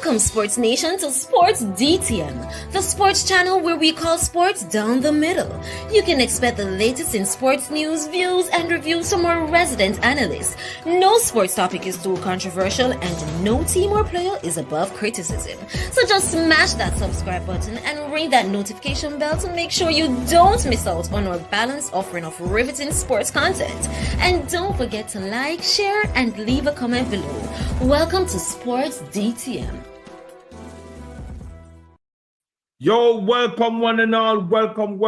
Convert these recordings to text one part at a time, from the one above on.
Welcome, Sports Nation, to Sports DTM, the sports channel where we call sports down the middle. You can expect the latest in sports news, views, and reviews from our resident analysts. No sports topic is too controversial, and no team or player is above criticism. So just smash that subscribe button and ring that notification bell to make sure you don't miss out on our balanced offering of riveting sports content. And don't forget to like, share, and leave a comment below. Welcome to Sports DTM. Yo, welcome one and all. Welcome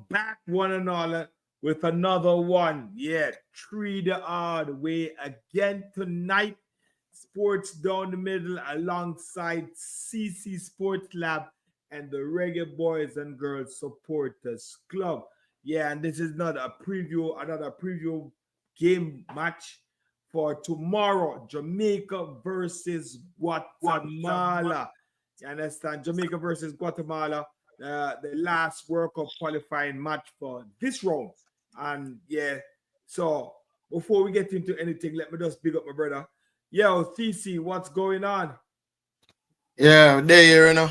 back one and all with another one. Yeah, treat the hard way again tonight. Sports down the middle alongside CC Sports Lab and the Reggae Boys and Girls Supporters Club. Yeah, and this is another preview game match for tomorrow. Jamaica versus Guatemala. You understand? Jamaica versus Guatemala, the last World Cup qualifying match for this round. And yeah, so before we get into anything, let me just big up my brother. Yo, CC, what's going on? Yeah, they here, you know.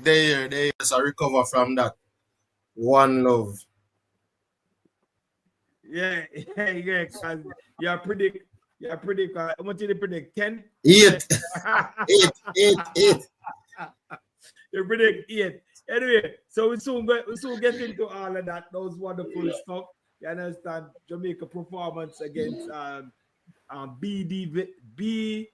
They here. So recover from that. One love. Yeah, because you predict. How much did you predict? 10? 8. 8. You predict 8. Anyway, so we soon get into all of that. Those wonderful stuff. You understand? Jamaica performance against BVI.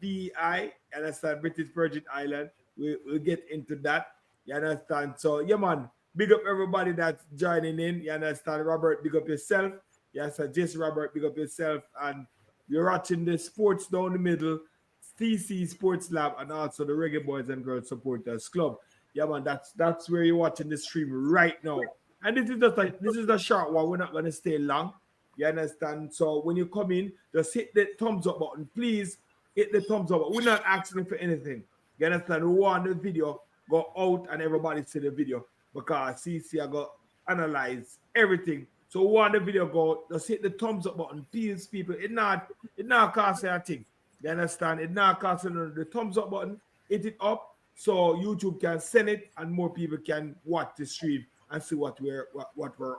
You understand? British Virgin Island. We'll get into that. You understand? So yeah, man. Big up everybody that's joining in. You understand? Robert, big up yourself. Yes, just Robert, big up yourself. And you're watching the Sports Down the Middle, CC Sports Lab, and also the Reggae Boys and Girls Supporters Club. Yeah, man, that's where you're watching the stream right now. And this is a short one. We're not gonna stay long. You understand? So when you come in, just hit the thumbs up button. Please hit the thumbs up. We're not asking for anything. You understand? We want the video go out and everybody see the video because CC I got analyze everything. So want the video go, just hit the thumbs up button. Please, people. It not cost a thing. You understand? It not cost the thumbs up button. Hit it up so YouTube can send it and more people can watch the stream and see what we're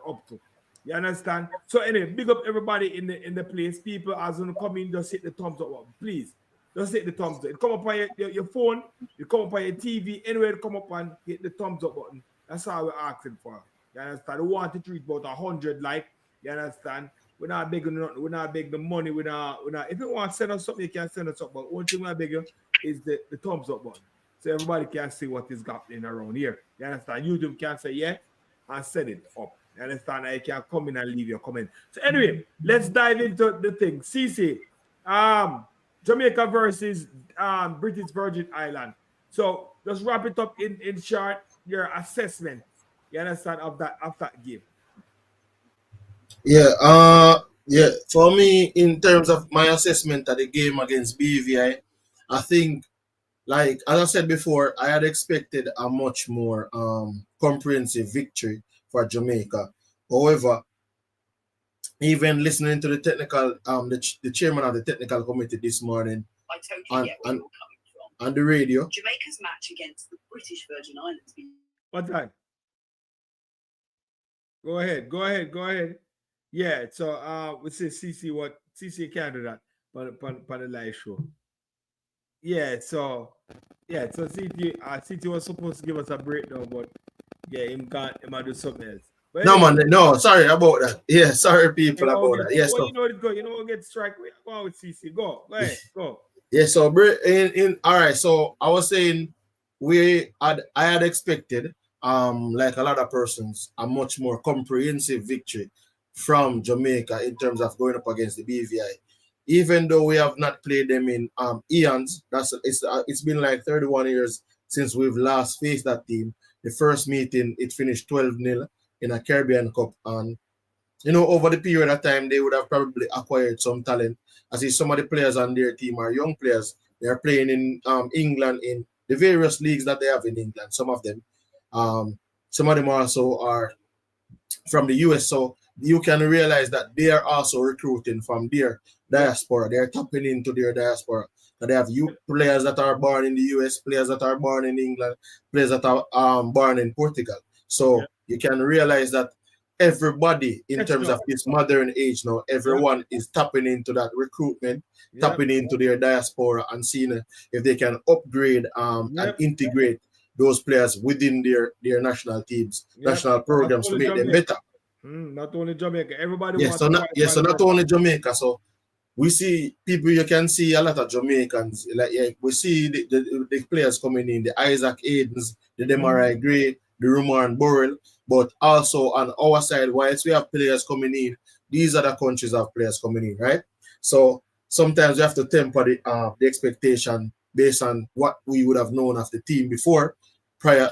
up to. You understand? So anyway, big up everybody in the place. People as you come in, just hit the thumbs up button. Please. Just hit the thumbs up. It come up on your phone, it come up on your TV, anywhere it come up and hit the thumbs up button. That's all we're asking for. You understand? We want to reach about 100 like. You understand? We're not begging nothing. We're not begging the money. We're not. If you want to send us something, you can send us something. But one thing we're begging is the thumbs up button. So everybody can see what is happening around here. You understand? YouTube can say yeah and send it up. You understand? You can come in and leave your comment. So anyway, let's dive into the thing. CC, Jamaica versus British Virgin Island. So just wrap it up in short, your assessment. You understand of that game? Yeah, for me, in terms of my assessment of the game against BVI, I think, like as I said before, I had expected a much more comprehensive victory for Jamaica. However, even listening to the technical, the chairman of the technical committee this morning on the radio, Jamaica's match against the British Virgin Islands. What time? Go ahead. Yeah, so we say CC can do that for the live show. Yeah, so CT was supposed to give us a breakdown, but yeah, him do something else. But no, man, no, sorry about that. Yeah, sorry people about that. Yes, you know it go. You know what get strike. We go with CC. Go ahead, go. Yeah, so in all right. So I was saying I had expected like a lot of persons a much more comprehensive victory from Jamaica in terms of going up against the BVI. Even though we have not played them in eons, it's been like 31 years since we've last faced that team. The first meeting, it finished 12-0 in a Caribbean Cup. And, over the period of time, they would have probably acquired some talent. I see some of the players on their team are young players. They are playing in England, in the various leagues that they have in England, some of them. Some of them also are from the US. So you can realize that they are also recruiting from their diaspora. They're tapping into their diaspora. So they have youth players that are born in the US, players that are born in England, players that are born in Portugal. So you can realize that everybody in terms of this modern age now, everyone is tapping into that recruitment, tapping into their diaspora and seeing if they can upgrade and integrate those players within their national teams, national programs to make them better. Not only Jamaica, everybody wants to so not only Jamaica. So we see people, you can see a lot of Jamaicans. Like we see the players coming in, the Isaac Aidens, the Demarai Gray, the Roman Burrell, but also on our side, whilst we have players coming in, these other countries have players coming in, right? So sometimes we have to temper the expectation based on what we would have known of the team before, prior,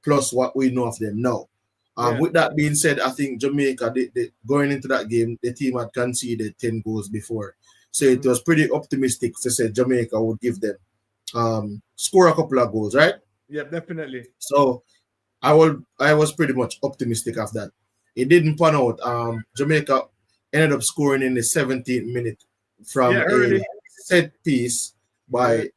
plus what we know of them now. With that being said, I think Jamaica, going into that game, the team had conceded 10 goals before. So it was pretty optimistic to say Jamaica would give them score a couple of goals, right? Yeah, definitely. So I was pretty much optimistic of that. It didn't pan out. Jamaica ended up scoring in the 17th minute from a set piece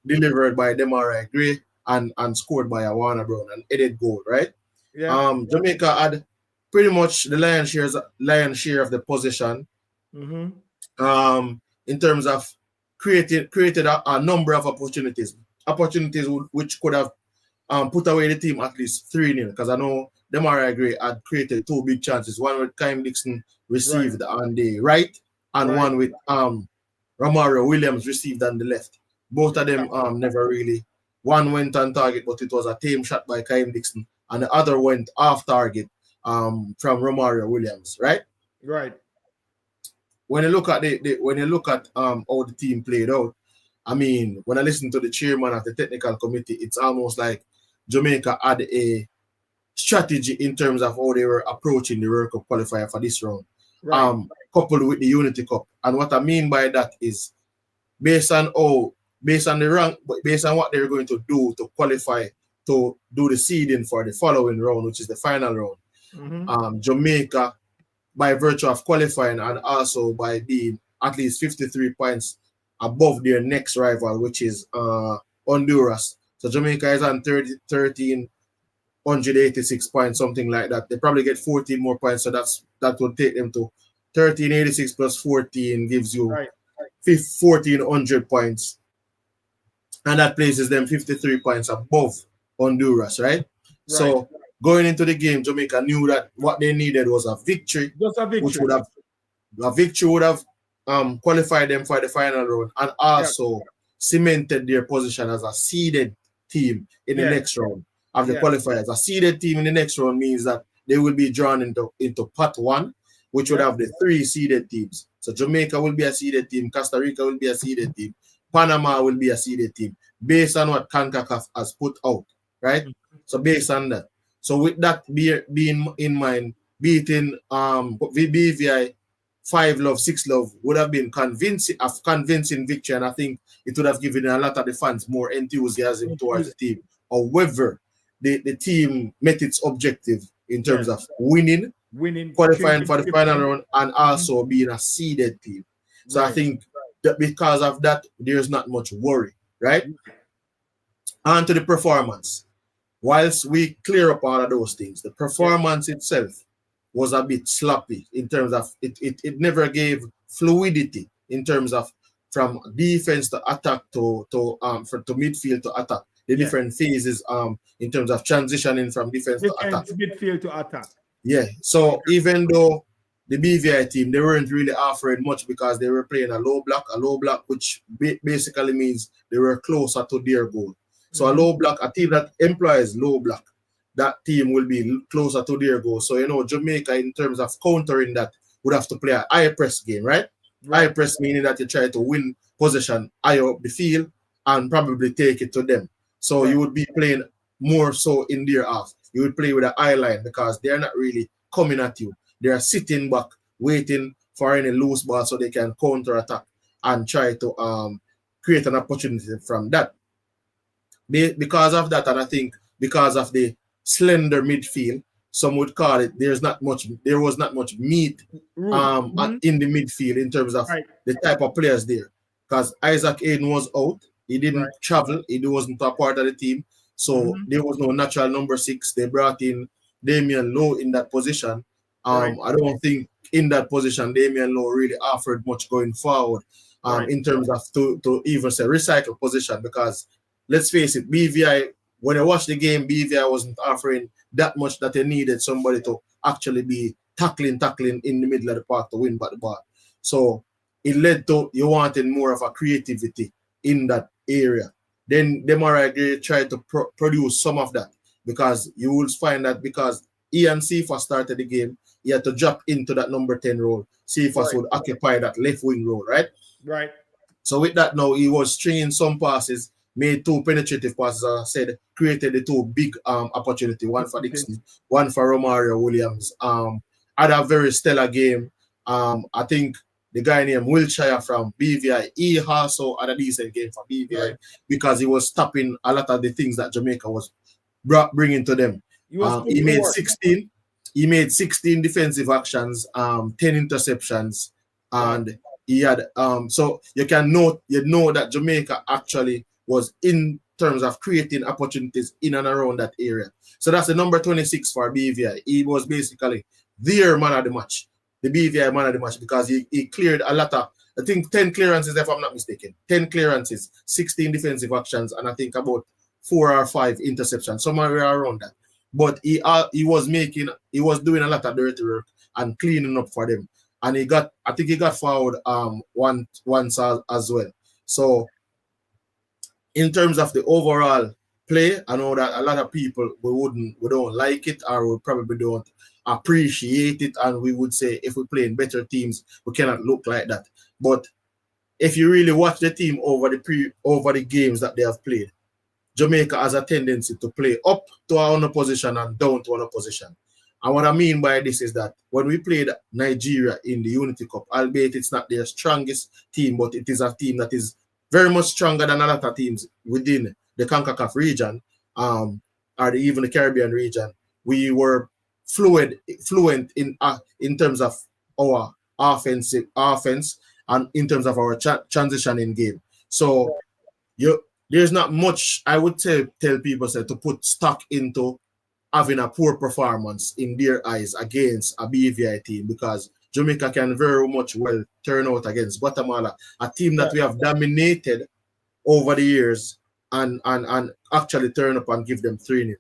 delivered by Demarai Gray and scored by Awana Brown, an headed goal, right? Yeah. Jamaica had pretty much the lion's share of the possession. In terms of created a number of opportunities which could have put away the team at least 3-0, because I know Demarai Gray had created 2 big chances, one with Kyle Dixon received on the right and one with Romario Williams received on the left. Both of them never really, one went on target, but it was a tame shot by Kyle Dixon, and the other went off target from Romario Williams, right? Right. When you look at how the team played out, I mean, when I listen to the chairman of the technical committee, it's almost like Jamaica had a strategy in terms of how they were approaching the World Cup qualifier for this round, coupled with the Unity Cup. And what I mean by that is based on the rank, based on what they're going to do to qualify to do the seeding for the following round, which is the final round. Jamaica, by virtue of qualifying and also by being at least 53 points above their next rival, which is Honduras. So Jamaica is on 1,386 points, something like that. They probably get 14 more points, so that would take them to 1,386 plus 14 gives you 1,400 points. And that places them 53 points above Honduras, right? So going into the game, Jamaica knew that what they needed was a victory. Just a victory. Which would have qualified them for the final round and also cemented their position as a seeded team in the next round of the qualifiers. A seeded team in the next round means that they will be drawn into pot 1, which would have the 3 seeded teams. So Jamaica will be a seeded team, Costa Rica will be a seeded team, Panama will be a seeded team, based on what CONCACAF has put out, right? So based on that. So with that being in mind, beating BVI 5-love, 6-love would have been convincing victory, and I think it would have given a lot of the fans more enthusiasm towards the team. However, the team met its objective in terms of winning, qualifying for the final round, and also being a seeded team. So I think that because of that, there's not much worry, right? On to the performance. Whilst we clear up all of those things, the performance itself was a bit sloppy in terms of it never gave fluidity in terms of from defense to attack to midfield to attack, the different phases in terms of transitioning from defense to attack. Midfield to attack. Yeah. So even though the BVI team, they weren't really offering much because they were playing a low block, which basically means they were closer to their goal. So a low block, a team that employs low block, that team will be closer to their goal. So, Jamaica, in terms of countering that, would have to play a high press game, right? High press meaning that you try to win possession higher up the field and probably take it to them. So you would be playing more so in their half. You would play with a high line because they're not really coming at you. They're sitting back, waiting for any loose ball so they can counter attack and try to create an opportunity from that. Because of that, and I think because of the slender midfield, some would call it, there was not much meat in the midfield in terms of the type of players there. Because Isaac Aiden was out, he didn't travel, he wasn't a part of the team, so there was no natural number 6. They brought in Damian Lowe in that position. I don't think in that position Damian Lowe really offered much going forward in terms of to even say recycle position, because let's face it, BVI, when I watched the game, BVI wasn't offering that much that they needed somebody to actually be tackling in the middle of the park to win back the ball. So it led to you wanting more of a creativity in that area. Then Demara tried to produce some of that, because you will find that because Ian Cephas started the game, he had to drop into that number 10 role. Cephas would occupy that left wing role, right? Right. So with that now, he was stringing some passes, made 2 penetrative passes, as I said, created the 2 big opportunity, one for Dixon, one for Romario Williams. Had a very stellar game. I think the guy named Wilshire from BVI, he also had a decent game for BVI because he was stopping a lot of the things that Jamaica was bringing to them. He made 16. He made 16 defensive actions, 10 interceptions, and he had so you know that Jamaica actually was in terms of creating opportunities in and around that area. So that's the number 26 for BVI. He was basically their man of the match, the BVI man of the match, because he cleared a lot of, I think 10 clearances, if I'm not mistaken. 10 clearances, 16 defensive actions, and I think about 4 or 5 interceptions, somewhere around that. But he was doing a lot of dirty work and cleaning up for them. And I think he got fouled once as well. So in terms of the overall play, I know that a lot of people we don't like it, or we probably don't appreciate it, and we would say if we play in better teams, we cannot look like that. But if you really watch the team over the games that they have played, Jamaica has a tendency to play up to our position and down to our position. And what I mean by this is that when we played Nigeria in the Unity Cup, albeit it's not their strongest team, but it is a team that is very much stronger than a lot of teams within the CONCACAF region, or even the Caribbean region, we were fluent in terms of our offense and in terms of our transitioning game. So there's not much I would tell people to put stock into having a poor performance in their eyes against a BVI team, because Jamaica can very much well turn out against Guatemala, a team that we have dominated over the years, and actually turn up and give them 3-0.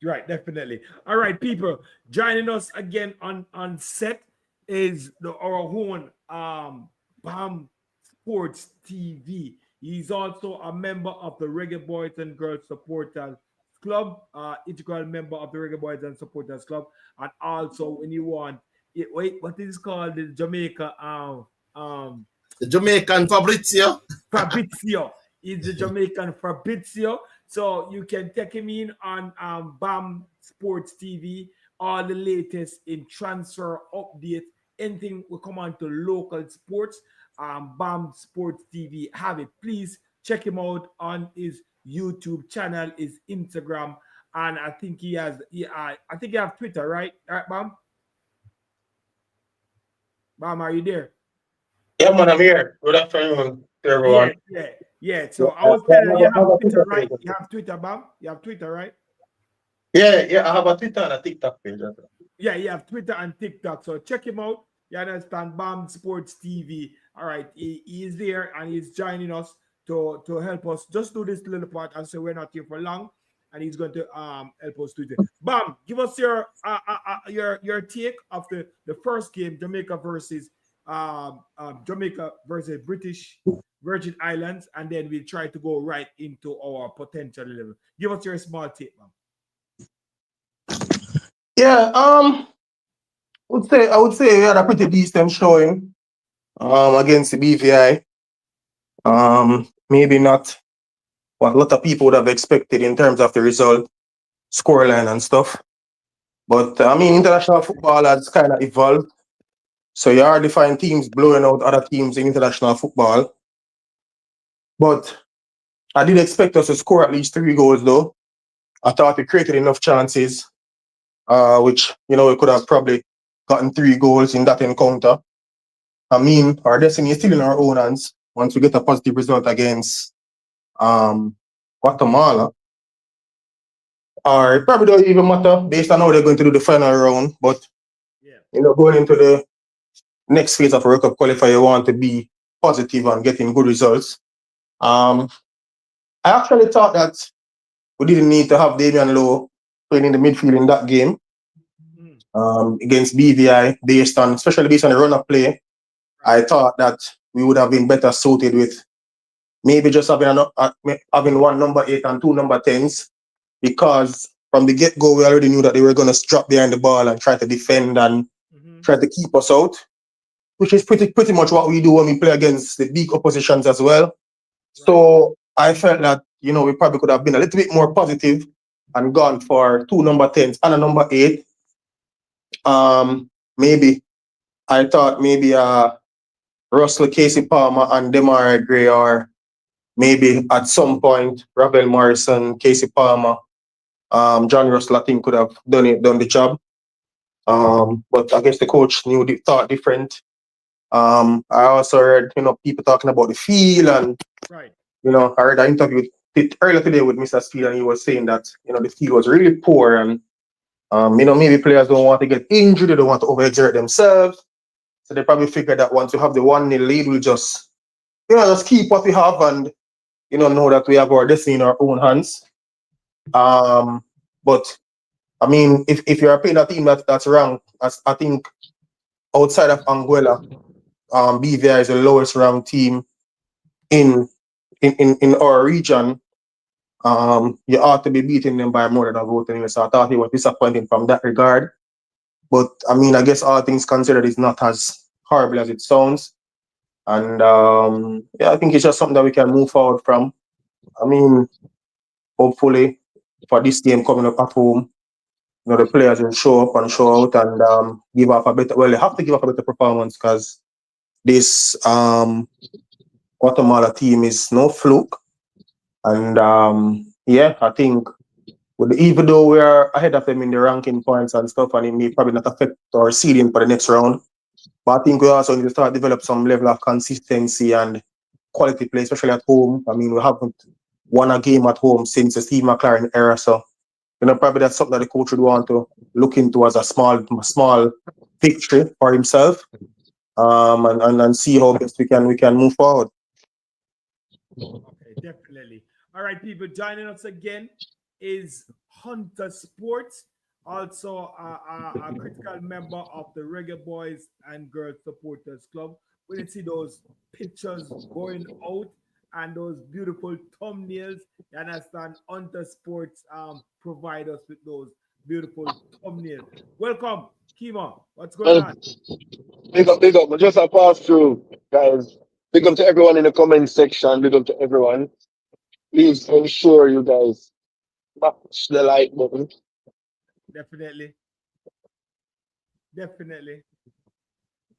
Right, definitely. All right, people, joining us again on set is our own BAM Sports TV. He's also a member of the Reggae Boyz and Girls Supporters Club, integral member of the Reggae Boyz and Supporters Club, and also when you want, what is it called, the Jamaica the Jamaican Fabrizio. He's the Jamaican Fabrizio. So you can take him in on BAM Sports TV, all the latest in transfer updates, anything will come on to local sports. BAM Sports TV, have it. Please check him out on his YouTube channel, his Instagram, and I think he has. I think you have Twitter, right? All right, BAM. BAM, are you there? Yeah, man, I'm here. Good afternoon to everyone. Yeah. So I was telling you, you have Twitter, right? You have Twitter, BAM. You have Twitter, right? Yeah. I have a Twitter and a TikTok page. Yeah, you have Twitter and TikTok. So check him out. You understand? BAM Sports TV. All right, he is there and he's joining us to help us just do this little part and so we're not here for long, and he's going to help us do it. BAM, give us your take of the first game, Jamaica versus British Virgin Islands, and then we'll try to go right into our potential level. Give us your small take, BAM. Yeah, I would say we had a pretty decent showing against the BVI. Maybe not what a lot of people would have expected in terms of the result, scoreline and stuff. But I mean, international football has kind of evolved. So you hardly find teams blowing out other teams in international football. But I did expect us to score at least 3 goals though. I thought we created enough chances. which we could have probably gotten 3 goals in that encounter. I mean, our destiny is still in our own hands once we get a positive result against Guatemala. Or it probably don't even matter based on how they're going to do the final round. But going into the next phase of World Cup Qualifier, you want to be positive and getting good results. I actually thought that we didn't need to have Damian Lowe playing in the midfield in that game against BVI, especially based on the run of play. I thought that we would have been better suited with maybe just having one number 8 and 2 number 10s, because from the get-go we already knew that they were going to drop behind the ball and try to defend and try to keep us out, which is pretty much what we do when we play against the big oppositions as well. Right. So I felt that we probably could have been a little bit more positive and gone for 2 number 10s and a number 8. Maybe I thought Russell, Casey Palmer, and Demarai Gray, or maybe at some point Ravel Morrison, Casey Palmer, John Russell, I think could have done the job. But I guess the coach thought different. I also heard people talking about the feel, and I heard an interview earlier today with Mr. Speed, and he was saying that the feel was really poor, and maybe players don't want to get injured, they don't want to overexert themselves. So they probably figured that once we have the 1-0 lead, we'll just keep what we have and know that we have our destiny in our own hands. But I mean, if you're playing a team that's ranked, I think outside of Anguilla, BVI is the lowest ranked team in our region. You ought to be beating them by more than a vote anyway. So I thought it was disappointing from that regard. But I mean, I guess all things considered, is not as horrible as it sounds. And I think it's just something that we can move forward from. I mean, hopefully for this game coming up at home, the players will show up and show out and give off a better. Well, they have to give off a better performance, because this Guatemala team is no fluke. And I think even though we are ahead of them in the ranking points and stuff, and it may probably not affect our seeding for the next round, but I think we also need to start develop some level of consistency and quality play, especially at home. I mean, we haven't won a game at home since the Steve McLaren era, so probably that's something that the coach would want to look into as a small victory for himself, and see how best we can move forward. Okay, definitely. All right, people, joining us again is Hunter Sports, also a critical member of the Reggae Boys and Girls Supporters Club. We didn't see those pictures going out and those beautiful thumbnails. You understand? Hunter Sports provide us with those beautiful thumbnails. Welcome, Kima. What's going on? Big up. Just a pass through, guys. Big up to everyone in the comment section. Big up to everyone. Please ensure you guys smash the like button. Definitely.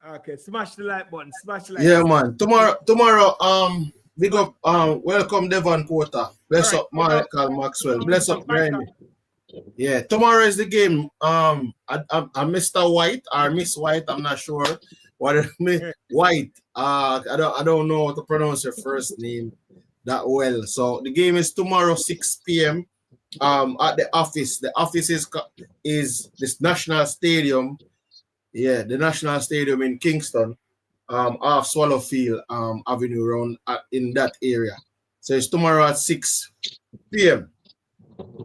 Okay, smash the like button. Smash the like Yeah, button. man. Tomorrow, big up, welcome Devon Quota. Bless up Michael Maxwell. Bless up Granny. Yeah, tomorrow is the game. I Mr. White or Miss White, I'm not sure. White. I don't know how to pronounce your first name that well. So the game is tomorrow 6 p.m. At the office. The office is this National Stadium. Yeah, the National Stadium in Kingston. Off Swallowfield Avenue round in that area. So it's tomorrow at 6 p.m. All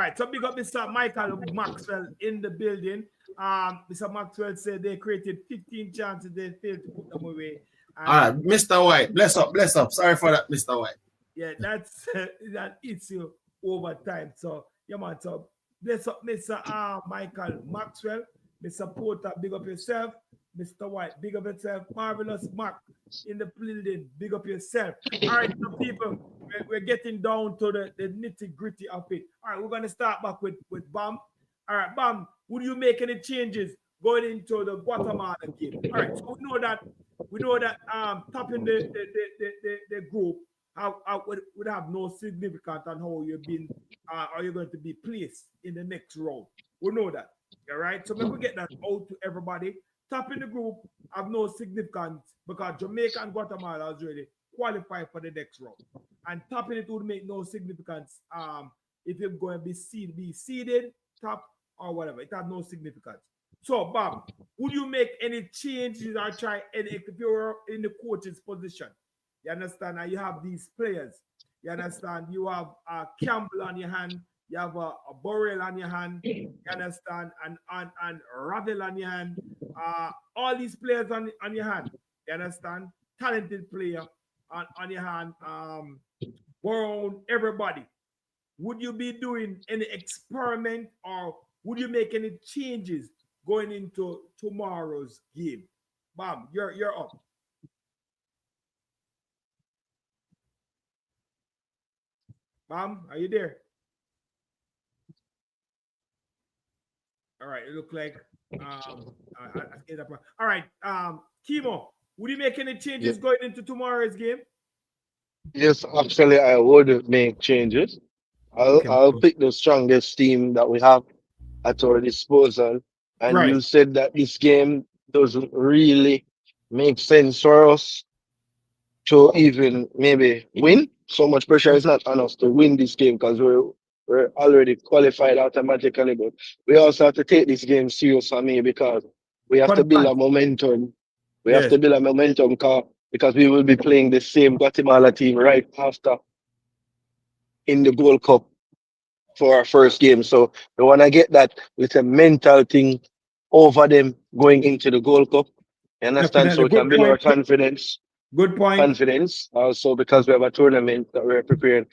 right, so big up Mr. Michael Maxwell in the building. Mr. Maxwell said they created 15 chances, they failed to put them away. All right, Mr. White, bless up. Sorry for that, Mr. White. Yeah, that eats you over time. So yeah, man. So bless up, Mr. Michael Maxwell, Mr. Porter, big up yourself. Mr. White, big up yourself. Marvelous Mark in the building, big up yourself. All right, so people, we're getting down to the nitty-gritty of it. All right, we're going to start back with Bam. All right, Bam, would you make any changes going into the Guatemala game? All right, so we know that topping the group would have no significance on how you're going to be placed in the next round. We know that. All right. So maybe we get that out to everybody. Top in the group have no significance because Jamaica and Guatemala has already qualified for the next round. And topping it would make no significance if you're going to be seeded, top, or whatever. It has no significance. So, Bob, would you make any changes or try any if you're in the coach's position? You understand? And you have these players. You understand? You have Campbell on your hand. You have a Burrell on your hand. You understand? And Ravel on your hand. All these players on your hand. You understand? Talented player on your hand. Brown, everybody. Would you be doing any experiment or would you make any changes going into tomorrow's game? Bam, you're up. Bam, are you there? All right, it looked like all right, Kimo, would you make any changes going into tomorrow's game? Yes, actually, I would make changes. Okay. I'll pick the strongest team that we have at our disposal. And Right. you said that this game doesn't really make sense for us to even maybe win. So much pressure is not on us to win this game because we're already qualified automatically. But we also have to take this game serious for me because we have For to the build a fans. momentum. We have Yes. to build a momentum because we will be playing the same Guatemala team right after in the Gold Cup for our first game. So we want to get that with a mental thing over them going into the Gold Cup. You understand? So Definitely. we can Good build our point. confidence. Good point. Confidence also because we have a tournament that we're preparing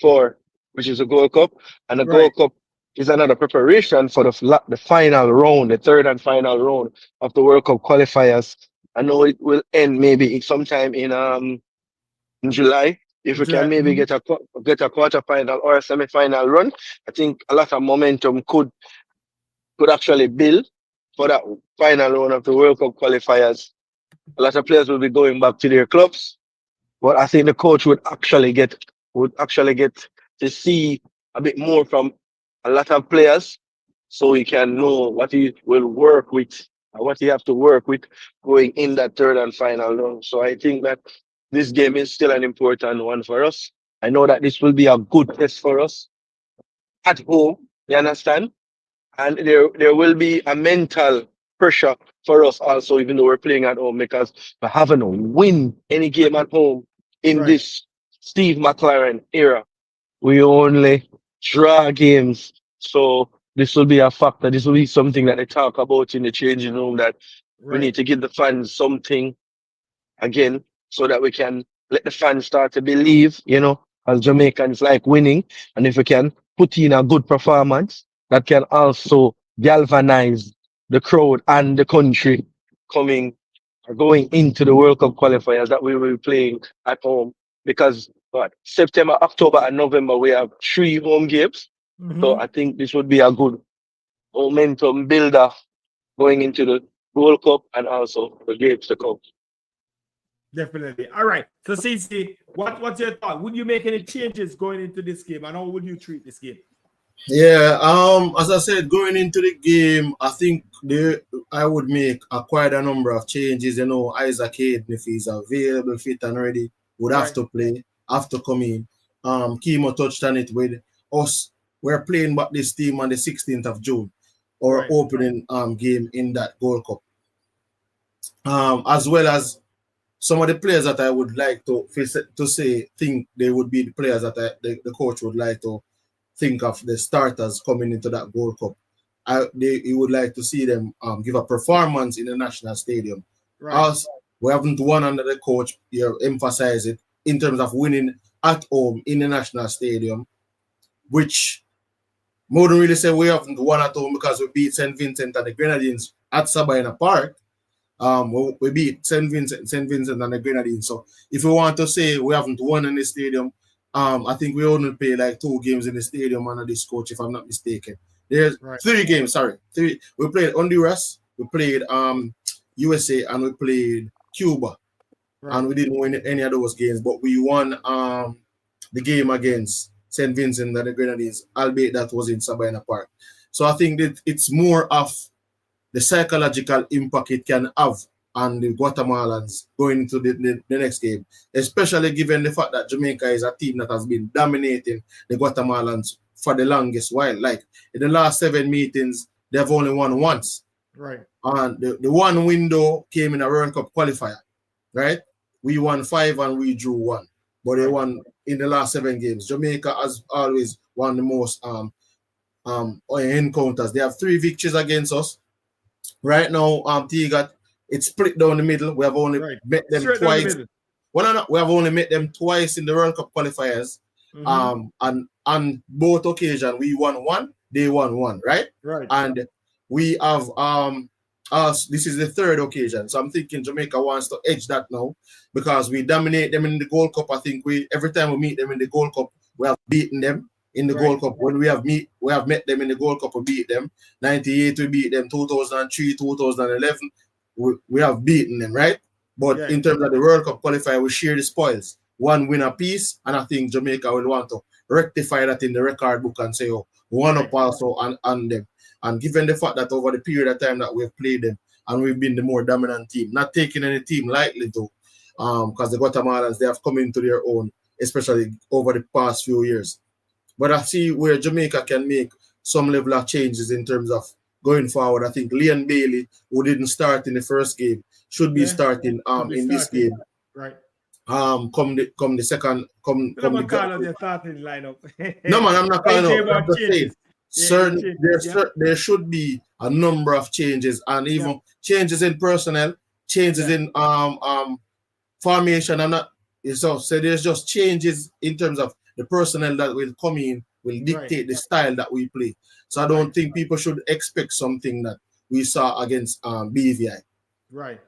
for, which is a Gold Cup, and the Right. Gold Cup is another preparation for the final round, the third and final round of the World Cup qualifiers. I know it will end maybe sometime in July. If we can maybe Mhm. get a quarter final or a semi final run, I think a lot of momentum could actually build for that final round of the World Cup qualifiers. A lot of players will be going back to their clubs, but I think the coach would actually get to see a bit more from a lot of players, so he can know what he will work with and what he have to work with going in that third and final round. So I think that this game is still an important one for us. I know that this will be a good test for us at home. You understand? And there will be a mental pressure for us also, even though we're playing at home, because we haven't win any game at home in Right. this Steve McLaren era. We only draw games. So this will be a factor. This will be something that they talk about in the changing room, that we Right. need to give the fans something again so that we can let the fans start to believe, as Jamaicans like winning. And if we can put in a good performance, that can also galvanize the crowd and the country coming or going into the World Cup qualifiers that we will be playing at home. Because September, October, and November, we have 3 home games. So Mm-hmm. I think this would be a good momentum builder going into the World Cup and also the games to come. Definitely. All right. So, CC, what's your thought? Would you make any changes going into this game, and how would you treat this game? Yeah, as I said, going into the game, I think I would make quite a number of changes. Isaac Hayden, if he's available, fit and ready, would have Right. to play, have to come in. Kimo touched on it with us. We're playing back this team on the 16th of June, our Right. opening game in that Gold Cup. As well as some of the players that I would like think they would be the players that the coach would like to think of, the starters coming into that Gold Cup. He would like to see them give a performance in the national stadium. Right. Us, we haven't won under the coach. You emphasize it in terms of winning at home in the national stadium, which more than really say we haven't won at home because we beat St. Vincent and the Grenadines at Sabina Park. We beat St. Vincent and the Grenadines. So if we want to say we haven't won in the stadium, I think we only play like 2 games in the stadium under this coach, if I'm not mistaken. There's Right. 3 games, sorry. 3. We played Honduras, we played USA, and we played Cuba. Right. And we didn't win any of those games, but we won the game against St. Vincent and the Grenadines, albeit that was in Sabina Park. So I think that it's more of the psychological impact it can have on the Guatemalans going into the next game, especially given the fact that Jamaica is a team that has been dominating the Guatemalans for the longest while. Like in the last 7 meetings, they've only won once. Right. And the one window came in a World Cup qualifier, right? We won 5 and we drew 1. But they won in the last 7 games. Jamaica has always won the most encounters. They have 3 victories against us. Right now, Tigat, it's split down the middle. We have only met them twice. Well, no, we have only met them twice in the World Cup qualifiers. And on both occasions, we won 1, they won 1, right? Right. And we have us. This is the 3rd occasion, so I'm thinking Jamaica wants to edge that now because we dominate them in the Gold Cup. I think every time we meet them in the Gold Cup, we have beaten them in the Gold Cup. When we have met them in the Gold Cup, we beat them. 98 we beat them. 2003, 2011 we have beaten them, right? But in terms of the World Cup qualifier, we share the spoils. 1 win apiece, and I think Jamaica will want to rectify that in the record book and say, oh, 1 up also on them. And given the fact that over the period of time that we've played them and we've been the more dominant team, not taking any team lightly though, because the Guatemalans, they have come into their own, especially over the past few years. But I see where Jamaica can make some level of changes in terms of going forward. I think Leon Bailey, who didn't start in the first game, should be starting in this game. Right. Come the second. Come the starting lineup. No man, I'm not calling out. I'm just saying. There should be a number of changes and even changes in personnel, changes in formation. I'm not so there's just changes in terms of the personnel that will come in will dictate the style that we play. So I don't think people should expect something that we saw against BVI. Right.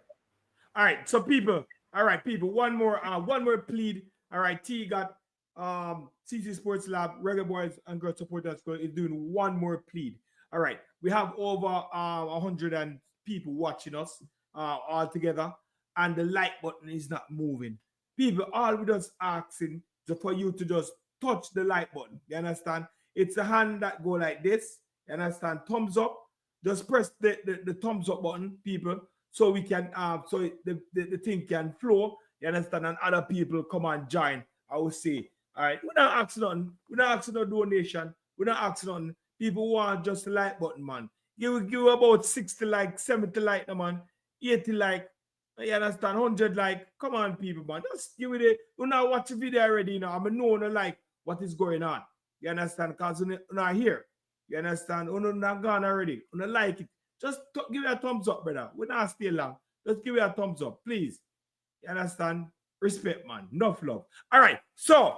All right. So people, one more plead. All right, T got CC Sports Lab, Reggae Boyz and Girl Supporters is doing one more plead. All right. We have over 100 people watching us all together, and the like button is not moving. People, all we just asking for you to just touch the like button. You understand? It's a hand that go like this. You understand? Thumbs up. Just press the thumbs up button, people, so we can so the thing can flow. You understand? And other people come and join. I will say, all right, we're not asking nothing. We're not asking no donation. We're not asking nothing. People want just the like button, man. Give about 60 like, 70 like, man, 80 like. You understand? 100 like. Come on, people, man. Just give it a. You now watch the video already, you know. I'm know like what is going on. You understand? Because you're not here. You understand? You're not gone already. You don't like it. Just give it a thumbs up, brother. We're not stay long. Just give it a thumbs up, please. You understand? Respect, man. Enough love. All right. So,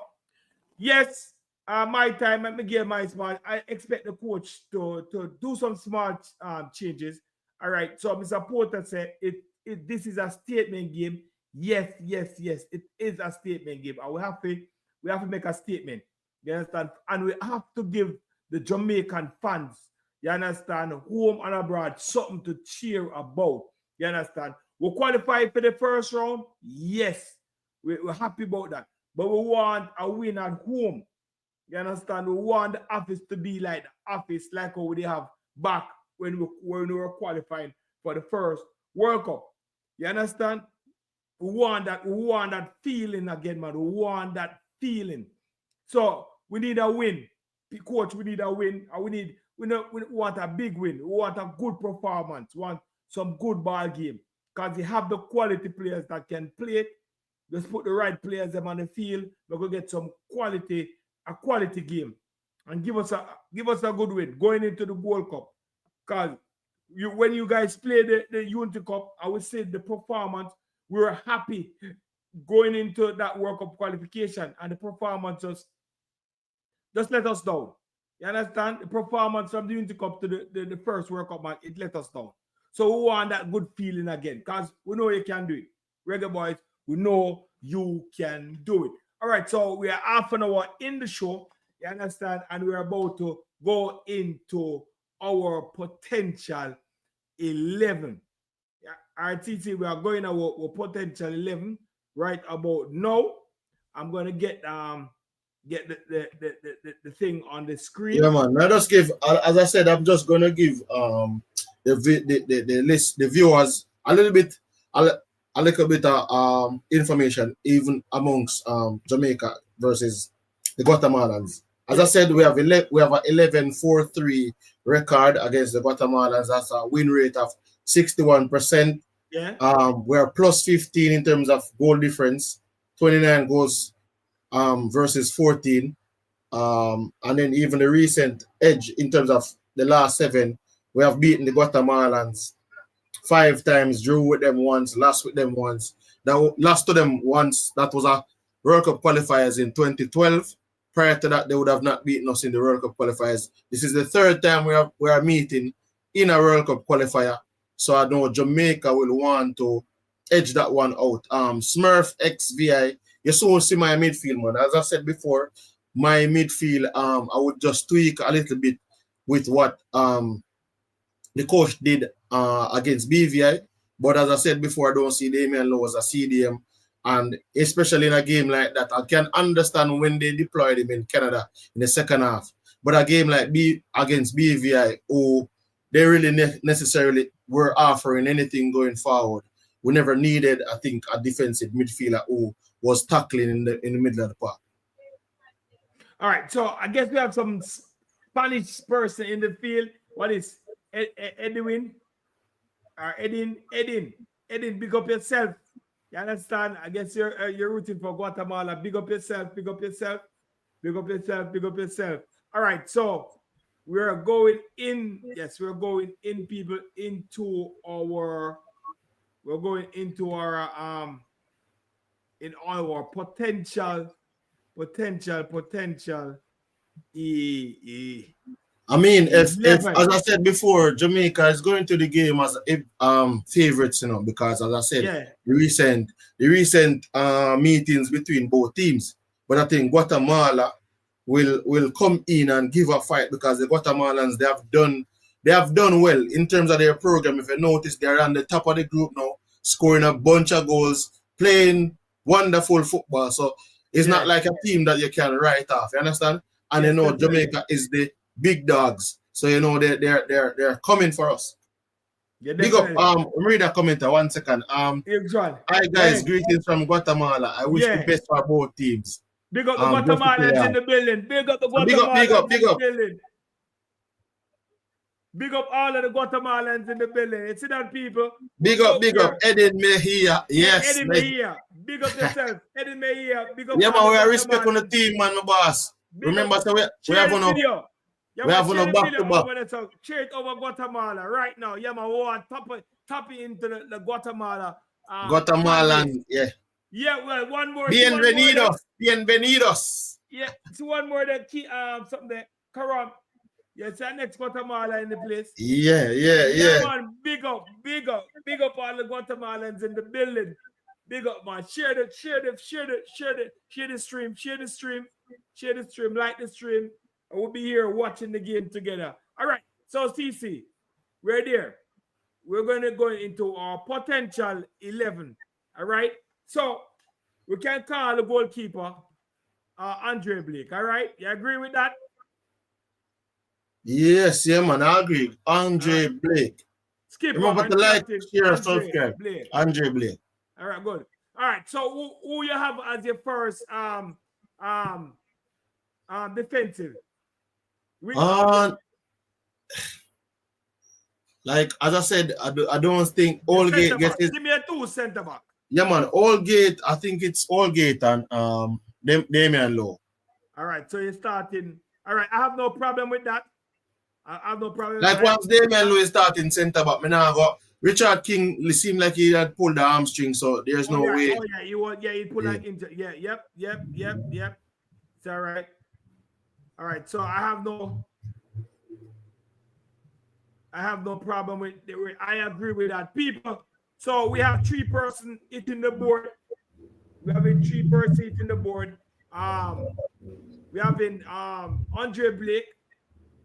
yes, my time. Let me give my smart. I expect the coach to do some smart changes. All right. So, Mr. Porter said this is a statement game. Yes. It is a statement game. And we have to make a statement. You understand? And we have to give the Jamaican fans, you understand, home and abroad, something to cheer about. You understand? We qualified for the first round. Yes. We're happy about that. But we want a win at home. You understand? We want the office to be like the office, like how we have back when we were qualifying for the first World Cup. You understand? We want that feeling again, man. We want that feeling. So we need a win. Coach, we need a win. We want a big win. We want a good performance. We want some good ball game. Because they have the quality players that can play it. Just put the right players them on the field. We're going to get some quality game. And give us a good win going into the World Cup. Because when you guys play the Unity Cup, I would say the performance, we were happy going into that World Cup qualification. And the performance just let us down. You understand? The performance from the Unity Cup to the first World Cup match, it let us down. So we want that good feeling again. Because we know you can do it. Reggae Boyz, we know you can do it. All right, so we are half an hour in the show. You understand? And we're about to go into our potential 11. RTC, we are going our potential 11 right about now. I'm going to get get the thing on the screen. Yeah, man. I just give, as I said, I'm just gonna give the list, the viewers a little bit of information, even amongst Jamaica versus the Guatemalans. As I said, we have a 11-4-3 record against the Guatemalans. That's a win rate of 61%. Yeah. We're plus 15 in terms of goal difference, 29 goals versus 14. And then even the recent edge in terms of the last 7, we have beaten the Guatemalans 5 times, drew with them once, lost with them once. Now lost to them once. That was a World Cup qualifiers in 2012. Prior to that, they would have not beaten us in the World Cup qualifiers. This is the 3rd time we are meeting in a World Cup qualifier. So I know Jamaica will want to edge that one out. Smurf XVI, you soon see my midfield, man. As I said before, my midfield, I would just tweak a little bit with what the coach did against BVI. But as I said before, I don't see Damian Lowe as a CDM. And especially in a game like that, I can understand when they deployed him in Canada in the second half. But a game like against BVI, who they really necessarily were offering anything going forward. We never needed, I think, a defensive midfielder who was tackling in the middle of the park. All right, so I guess we have some Spanish person in the field. What is Edwin? Edin, big up yourself. You understand? I guess you're rooting for Guatemala. Big up yourself, big up yourself, big up yourself, big up yourself. All right, so we're going in. Yes, we're going in, people, into our. We're going into our in our potential. I mean, if as I said before, Jamaica is going to the game as favorites, you know, because as I said, the recent meetings between both teams. But I think Guatemala will come in and give a fight, because the Guatemalans, they have done well in terms of their program. If you notice, they're on the top of the group now, scoring a bunch of goals, playing wonderful football. So it's not like a team that you can write off. You understand? And you know, Jamaica is the big dogs. So you know they're coming for us. Big up, read a commenter 1 second. Hi guys, greetings from Guatemala. I wish the best for both teams. Big up the Guatemalans in the building. Big up the Guatemalans in the building. Big up all of the Guatemalans in the building. You see that, people? Big up Edin Mejia. Yes. Edin Mejia. Big up yourself. Edin Mejia. Big up. Yeah, man, we are respect on the team, man, my boss. Remember, so we have on back to back. Share it over Guatemala right now. Yeah, man, we want tap it into the Guatemala. Guatemalan, yeah. Yeah, well, one more. Bienvenidos. Yeah, so one more that something there. Karam. Yes, our next Guatemala in the place. Yeah. Man, big up all the Guatemalans in the building. Big up, man. Share the stream, like the stream. And we'll be here watching the game together. All right, so CC, we're there. We're going to go into our potential 11. All right, so we can call the goalkeeper Andre Blake. All right, you agree with that? Yes, yeah, man, I agree. Andre Blake. Skip. Remember to like, share, subscribe. Andre Blake. All right, good. All right, so who you have as your first defensive? Like as I said, I don't think Allgate gets it. Give me a 2 center back. Yeah, man, Allgate. I think it's Allgate and Damian Lowe. All right, so you're starting. All right, I have no problem with that. I have no problem. Like once Damian Lowe is starting center back, me now go. Richard King seemed like he had pulled the hamstring, so there's no way. Oh yeah, he pulled that into yep. It's all right. All right, so I have no problem with it. I agree with that, people. So we have 3 person hitting the board. We have a 3 person hitting the board. We have Andre Blake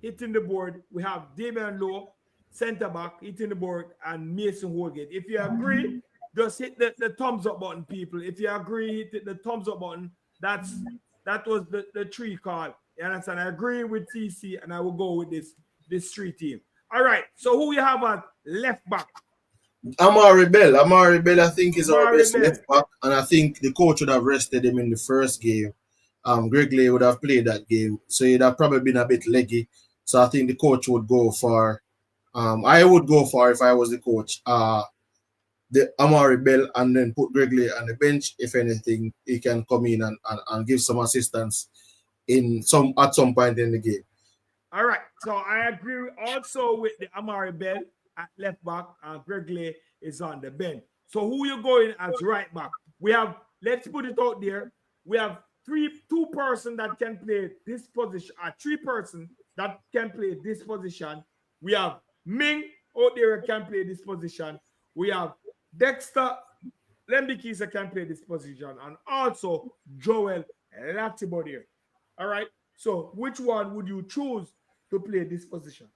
hitting the board. We have Damian Lowe, center back, hitting the board, and Mason Holgate. If you agree, just hit the thumbs up button, people. If you agree, hit the thumbs up button. That's that was the three call. You understand? I agree with TC, and I will go with this three team. All right. So who we have at left back? Amari Bell. Amari Bell, I think, is our Amari best Bell. left back, and I think the coach would have rested him in the first game. Greg Lay would have played that game, so he'd have probably been a bit leggy. So I think the coach would go for. I would go for, if I was the coach, the Amari Bell, and then put Greg Lay on the bench. If anything, he can come in and give some assistance at some point in the game. All right. So I agree also with the Amari Bell at left back, and Greg Lay is on the bench. So who you going as right back? We have, let's put it out there. We have two person that can play this position, 3 person that can play this position. We have Ming out there can play this position. We have Dexter Lembikisa can play this position, and also Joel Latibodier. All right. So which one would you choose to play this position?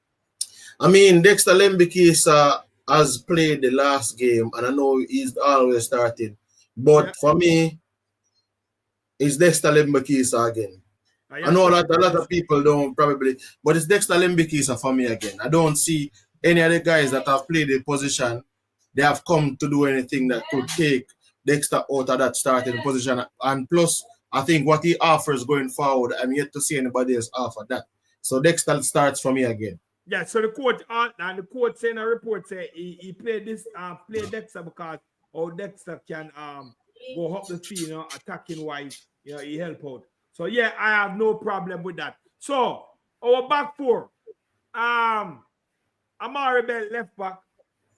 I mean, Dexter Lembikisa has played the last game, and I know he's always starting. But for me, it's Dexter Lembikisa again. I know a lot of people don't probably, but it's Dexter Lembikisa for me again. I don't see any other guys that have played the position. They have come to do anything that could take Dexter out of that starting position. And plus, I think what he offers going forward, I'm yet to see anybody else offer that. So Dexter starts for me again. Yeah, so the coach and the coach saying a report say he played this play Dexter because Dexter can go up the field, attacking wise, he help out. So yeah, I have no problem with that. So our back four, Amari Bell left back,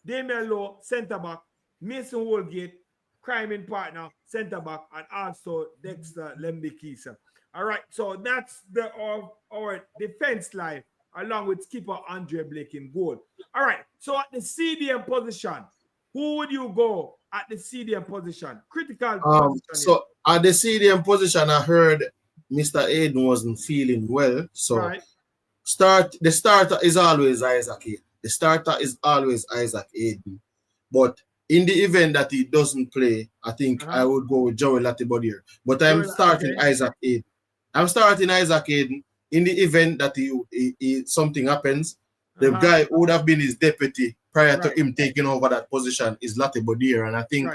Damian Lowe center back, Mason Holgate, crime partner center back, and also Dexter Lembikisa. All right, so that's our defense line, along with skipper Andre Blake in goal. All right, so at the CDM position, who would you go at the CDM position? Critical position. So at the CDM position, I heard Mr. Aiden wasn't feeling well. So the starter is always Isaac Aiden. The starter is always Isaac Aiden. But in the event that he doesn't play, I think I would go with Joey Latibodier. But I'm starting Isaac Aiden. I'm starting Isaac Aiden. In the event that he something happens, the guy who would have been his deputy prior to him taking over that position is Latibodier. And I think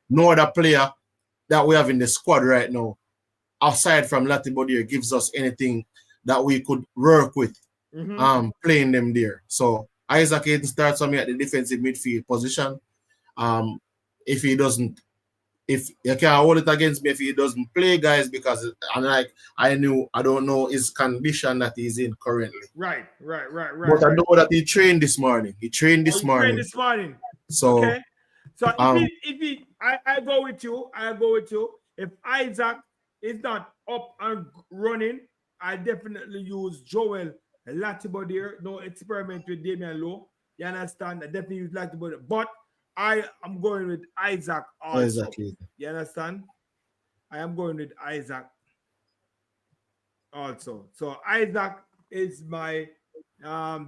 no other player that we have in the squad right now, aside from Latibodier, gives us anything that we could work with playing them there. So Isaac Aiden starts for me at the defensive midfield position. If you can hold it against me if he doesn't play, guys, because I don't know his condition that he's in currently. Right. But I know that he trained this morning. So okay. So I go with you. If Isaac is not up and running, I definitely use Joel Latibodier. No experiment with Damian Lowe. You understand? I definitely use Latibodier. But I am going with Isaac also. You understand? I am going with Isaac also. So Isaac is my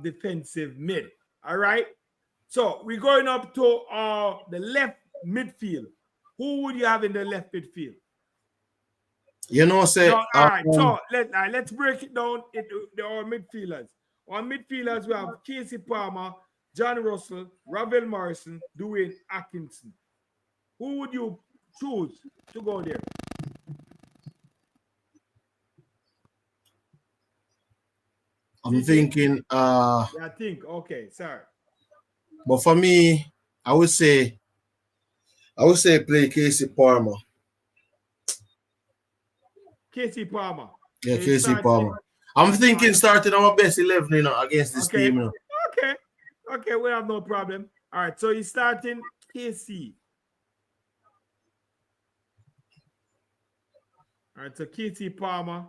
defensive mid. All right. So we're going up to the left midfield. Who would you have in the left midfield? All right. So let's break it down into our midfielders. Our midfielders, we have Casey Palmer, John Russell, Ravel Morrison, Dwayne Atkinson. Who would you choose to go there? I'm thinking. Okay, sorry. But for me, I would say play Casey Palmer. Casey Palmer. Yeah, Casey Palmer. I'm thinking starting our best 11, against this team. Okay, we have no problem. All right, so he's starting KC. All right, so KC Palmer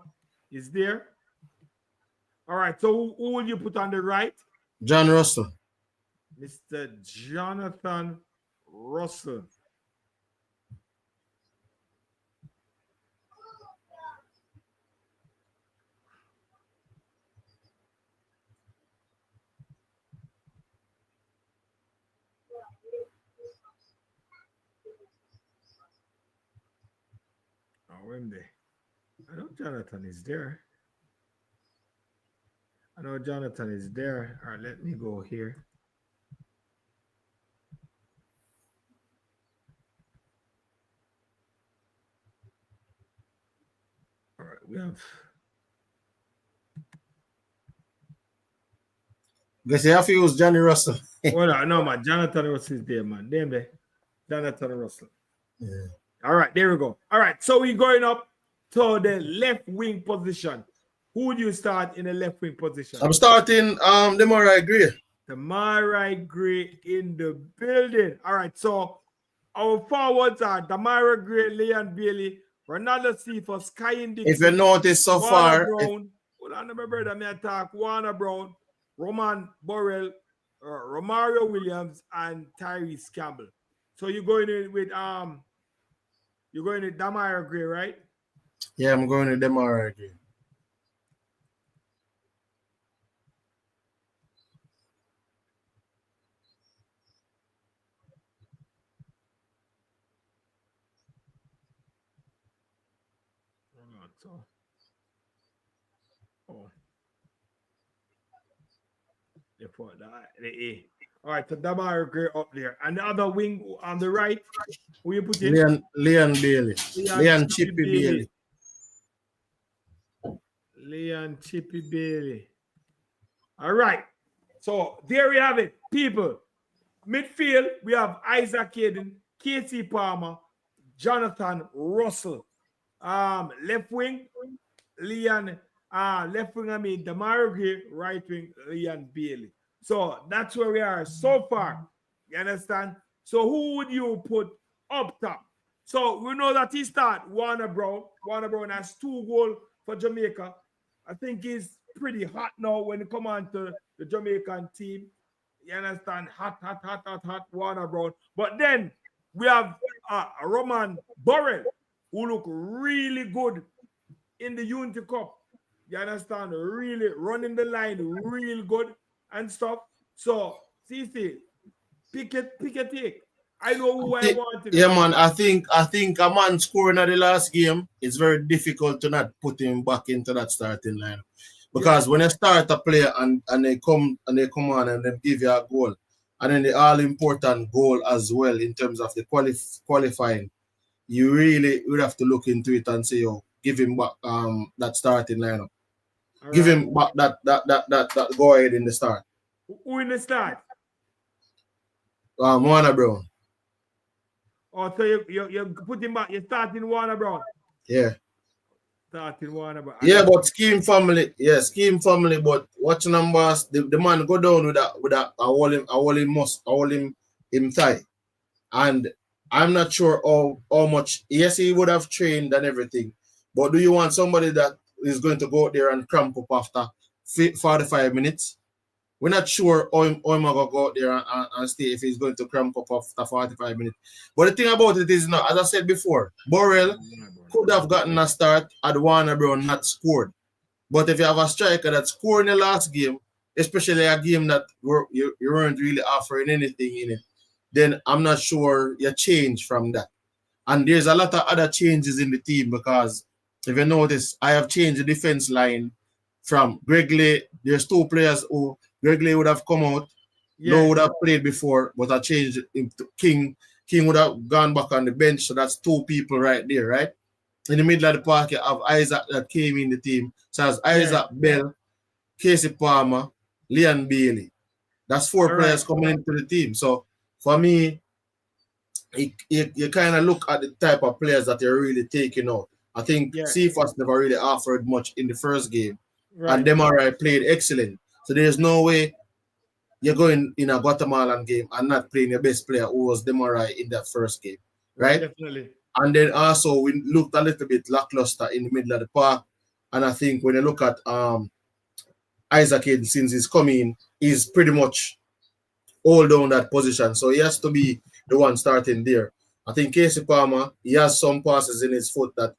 is there. All right, so who will you put on the right? John Russell. Mr. Jonathan Russell. When they I know Jonathan is there. I know Jonathan is there. All right, let me go here. All right, we have. Guess you have to use Johnny Russell. Well, no, man. Jonathan Russell is there, man. Damn there. Jonathan Russell. Yeah. All right, there we go. All right, so we're going up to the left wing position. Who would you start in the left wing position? I'm starting Demarai Gray. Demarai Gray in the building. All right, so our forwards are Demarai Gray, Leon Bailey, Ronaldo Cephas, Kyan Dixon. If you notice so Warner far, Brown. Hold on, my brother, me attack. Warner Brown, Roman Borrell, Romario Williams, and Tyrese Campbell. So you're going in with Demarai Gray, right? yeah, I'm going to Demarai Gray. So, the A. All right, so Demarai Gray up there. And the other wing on the right, who you put in? Leon Bailey. Leon Chippy Bailey. Leon Chippy Bailey. All right. So there we have it, people. Midfield, we have Isaac Hayden, Casey Palmer, Jonathan Russell. Left wing, Leon. Left wing, Demarai Gray. Right wing, Leon Bailey. So that's where we are so far. You understand? So who would you put up top? So we know that he start Warner Brown. Warner Brown has 2 goals for Jamaica. I think he's pretty hot now when it come on to the Jamaican team. You understand? Hot, Warner Brown. But then we have Roman Borrell, who look really good in the Unity Cup. You understand? Really running the line real good and stuff. So, CC, pick a take. I know who I wanted. Yeah, man. I think a man scoring at the last game, it's very difficult to not put him back into that starting line. Because when you start a player and they come on and they give you a goal, and then the all important goal as well in terms of the qualifying, you really would have to look into it and say, give him back that starting lineup. All give him back that go ahead in the start. Who in the start? Warner Brown. Oh, so you put him back, you're starting Warner Brown. Yeah. Starting Warner Brown. Yeah, but scheme family, but watch numbers, the man go down with that I hold him tight. And I'm not sure how much, yes, he would have trained and everything, but do you want somebody that is going to go out there and cramp up after 45 minutes? We're not sure how I'm going to go out there and stay if he's going to cramp up after 45 minutes. But the thing about it is, now, as I said before, Borrell could have gotten a start at Warner Brown not scored. But if you have a striker that scored in the last game, especially a game that you weren't really offering anything in it, then I'm not sure you change from that. And there's a lot of other changes in the team because if you notice, I have changed the defense line from Greg Lay. There's 2 players who Greg Lay would have come out, no would have played before, but I changed him to King. King would have gone back on the bench, so that's 2 people right there, right? In the middle of the park, you have Isaac that came in the team. So that's Isaac Bell, Casey Palmer, Leon Bailey. That's 4 players coming into the team. So for me, you kind of look at the type of players that you're really taking out. I think Cephas never really offered much in the first game. And Demarai played excellent. So there's no way you're going in a Guatemalan game and not playing your best player who was Demarai in that first game. Right? Definitely. And then also we looked a little bit lackluster in the middle of the park. And I think when you look at Isaac Hayden, since he's coming, he's pretty much all down that position. So he has to be the one starting there. I think Casey Palmer, he has some passes in his foot that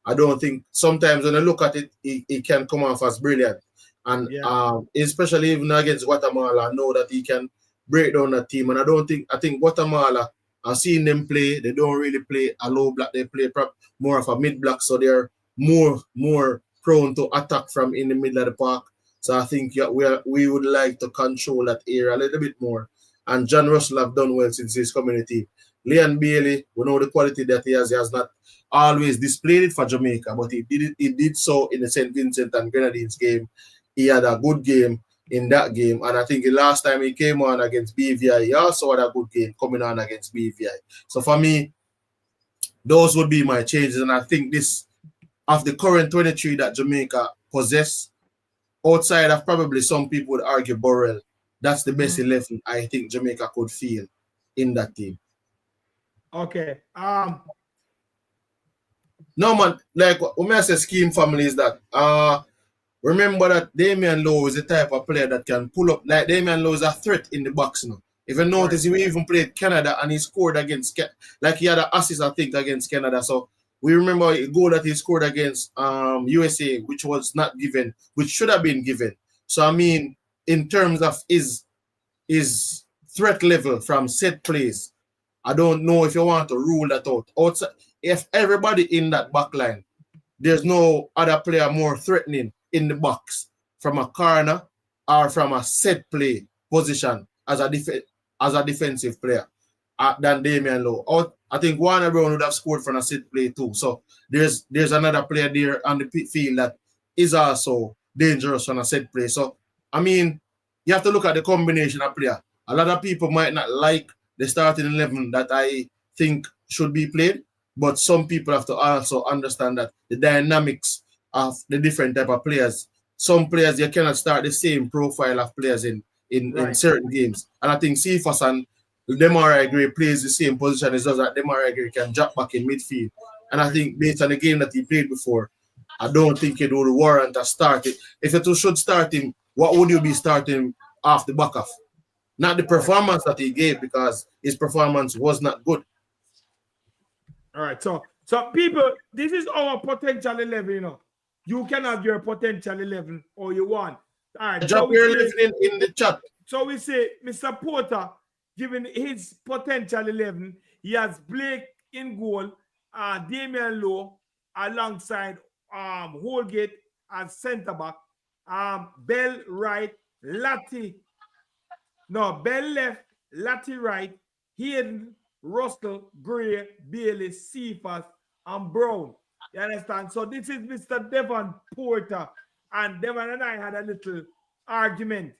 I don't think sometimes when I look at it, he can come off as brilliant. And especially even against Guatemala, I know that he can break down that team. And I think Guatemala, I've seen them play, they don't really play a low block, they play more of a mid block. So they're more prone to attack from in the middle of the park. So I think we would like to control that area a little bit more. And John Russell have done well since his community. Leon Bailey, we know the quality that he has. He has not always displayed it for Jamaica, but he did it. He did so in the St. Vincent and Grenadines game. He had a good game in that game, and I think the last time he came on against BVI, he also had a good game coming on against BVI. So for me, those would be my changes, and I think this of the current 23 that Jamaica possess, outside of probably some people would argue Burrell, that's the best 11 I think Jamaica could feel in that team. Okay. No man, like when I say scheme family is that remember that Damian Lowe is the type of player that can pull up. Like Damian Lowe is a threat in the box now. If you notice, he even played Canada and he scored against, like he had an assist, I think, against Canada. So we remember a goal that he scored against USA, which was not given, which should have been given. So I mean, in terms of his threat level from set plays, I don't know if you want to rule that out. Outside, if everybody in that back line, there's no other player more threatening in the box from a corner or from a set play position as a defensive player than Damian Lowe. I think Warner Brown would have scored from a set play too. So there's another player there on the field that is also dangerous from a set play. So I mean, you have to look at the combination of player. A lot of people might not like the starting 11 that I think should be played, but some people have to also understand that the dynamics of the different type of players. Some players, you cannot start the same profile of players in certain games. And I think Cephas and Demarai Gray plays the same position as us, that Demarai Gray can drop back in midfield. And I think based on the game that he played before, I don't think it would warrant a start. If you should start him, what would you be starting off the back of? Not the performance that he gave, because his performance was not good. All right. So people, this is our potential 11, you know. You can have your potential 11 or you want. All right. Drop your 11 in the chat. So we say Mr. Porter, given his potential 11, he has Blake in goal, Damian Lowe alongside Holgate as centre back, Bell right, Bell left, Latty right, Hayden, Russell, Gray, Bailey, Cephas, and Brown. You understand? So this is Mr. Devon Porter. And Devon and I had a little argument.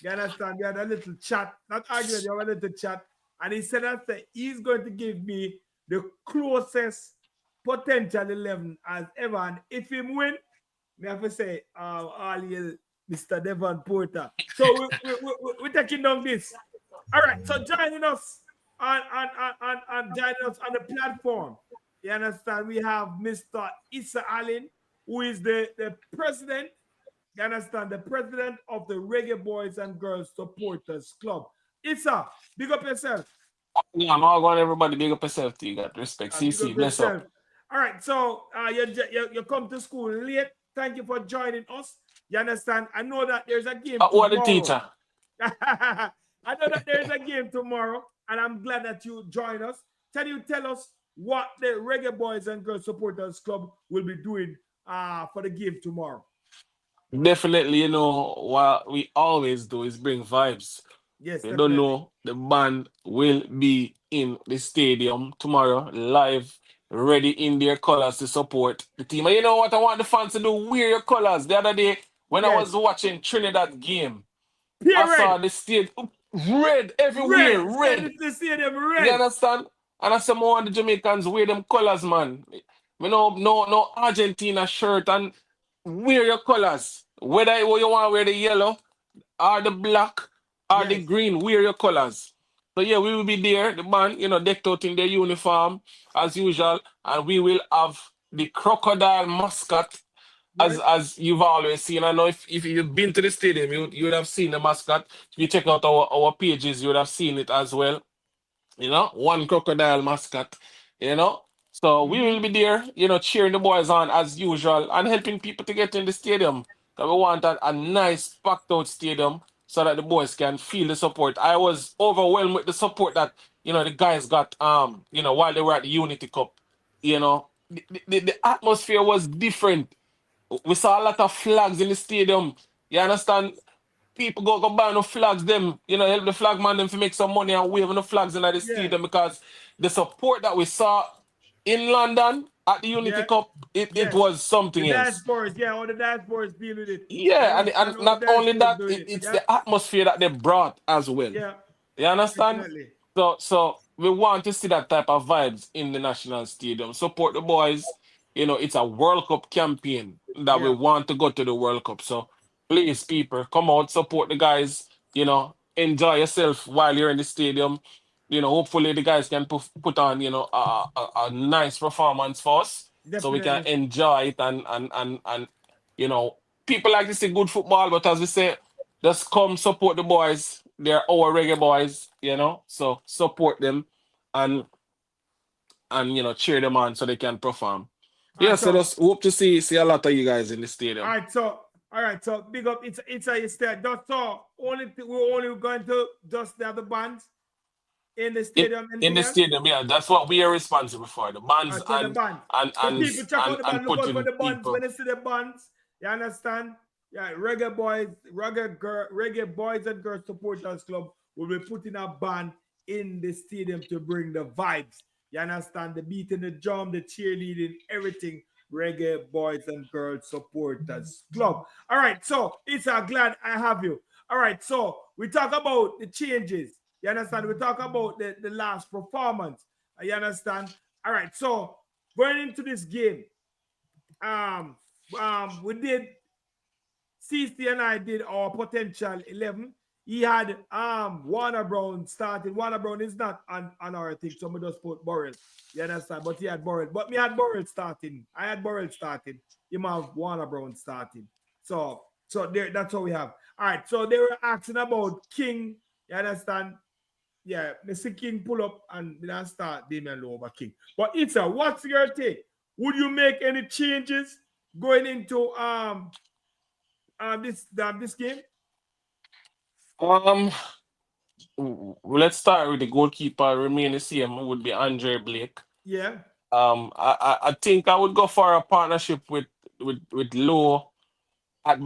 You understand? We had a little chat. Not argument, we had a little chat. And he said that he's going to give me the closest potential 11 as ever. And if he win, me have to say, all you, Mr. Devon Porter. So we're taking down this. All right, so joining us on joining us on the platform. You understand? We have Mr. Issa Allen, who is the president. You understand? The president of the Reggae Boys and Girls Supporters Club. Issa, big up yourself. Yeah, I'm all going everybody big up yourself. You got respect. CC, bless up. All right, so you come to school late. Thank you for joining us. You understand? I know that there's a game tomorrow. The teacher. I know that there's a game tomorrow, and I'm glad that you join us. Can you tell us what the Reggae Boys and Girls Supporters Club will be doing for the game tomorrow? Definitely, you know, what we always do is bring vibes. Yes, you don't know, the band will be in the stadium tomorrow, live, ready in their colors to support the team. And you know what I want the fans to do? Wear your colors. The other day, when I was watching Trinidad game, I saw the stadium red everywhere, red. The stadium red. You understand? And I said, more the Jamaicans wear them colors, man. You know, no Argentina shirt, and wear your colors. Whether you want to wear the yellow or the black or the green, wear your colors. So yeah, we will be there, the band, you know, decked out in their uniform as usual, and we will have the crocodile mascot as you've always seen. I know if you've been to the stadium, you would have seen the mascot. If you check out our pages, you would have seen it as well. You know, one crocodile mascot, you know. So we will be there, you know, cheering the boys on as usual and helping people to get in the stadium. Because we want a nice packed out stadium so that the boys can feel the support. I was overwhelmed with the support that, you know, the guys got, you know, while they were at the Unity Cup. You know, the atmosphere was different. We saw a lot of flags in the stadium. You understand? People go buy no flags, them, help the flag man them to make some money and wave on the flags in the Yeah. stadium because the support that we saw in London at the Unity Yeah. Cup, it Yes. was The something else. diasporas, yeah, all the diasporas deal with it. You Yeah, and understand? All the not only diasporas that, doing it. it's Yeah. the atmosphere that they brought as well. Yeah. You understand? Definitely. So we want to see that type of vibes in the national stadium. Support the boys. It's a World Cup campaign that we Yeah. want to go to the World Cup. So please, people, come out, support the guys. Enjoy yourself while you're in the stadium. Hopefully the guys can put on, a nice performance for us, so we can Definitely. enjoy it and you know, people like to see good football, but as we say, just come support the boys. They're our reggae boys, So support them and cheer them on so they can perform. All Yeah, right, so so just hope to see a lot of you guys in the all stadium. right, so all right, so big up. It's a stay. That's all. We're only going to just have the bands in the In, stadium. in Anything the else? stadium, yeah, that's what we are responsible for. The All bands right, so the bands. and So and people check out and, the band. and Look out for putting the bands. When people. they see the bands, you understand? Yeah, Reggae Boys, Reggae Boys and Girls Supporters Club will be putting a band in the stadium to bring the vibes. You understand? The beating, the drum, the cheerleading, everything. Reggae Boys and Girls Supporters Club. All right, so it's a glad I have you. All right, so we talk about the changes. You understand? We talk about the last performance. You understand? All right, so going into this game, we did CC and I did our potential 11. He had Warner Brown starting. Warner Brown is not on our thing, so we just put Burrell. You understand? But he had Burrell. But me had Burrell starting. I had Burrell starting. Him have Warner Brown starting. So there, that's what we have. All right. So they were asking about King. You understand? Yeah, Mr. King pull up and we don't start Damian Lowe over King. But it's what's your take? Would you make any changes going into this game? Um, let's start with the goalkeeper. Remain the same. Would be Andre Blake. Yeah, I think I would go for a partnership with Lowe at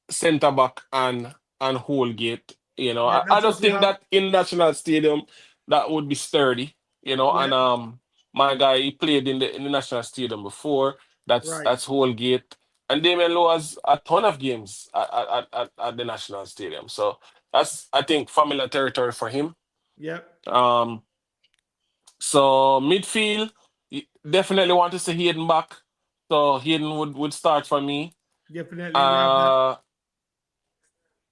centre back and Holgate. yeah, I that's what just you think have. that in National Stadium that would be sturdy. Yeah, And my guy, he played in the National Stadium before. right. That's Holgate, and Damian Lowe has a ton of games at the National Stadium. So that's, I think, familiar territory for him. Yeah, Um, so midfield, definitely want to see Hayden back. So Hayden would start for me. definitely we have that. Uh,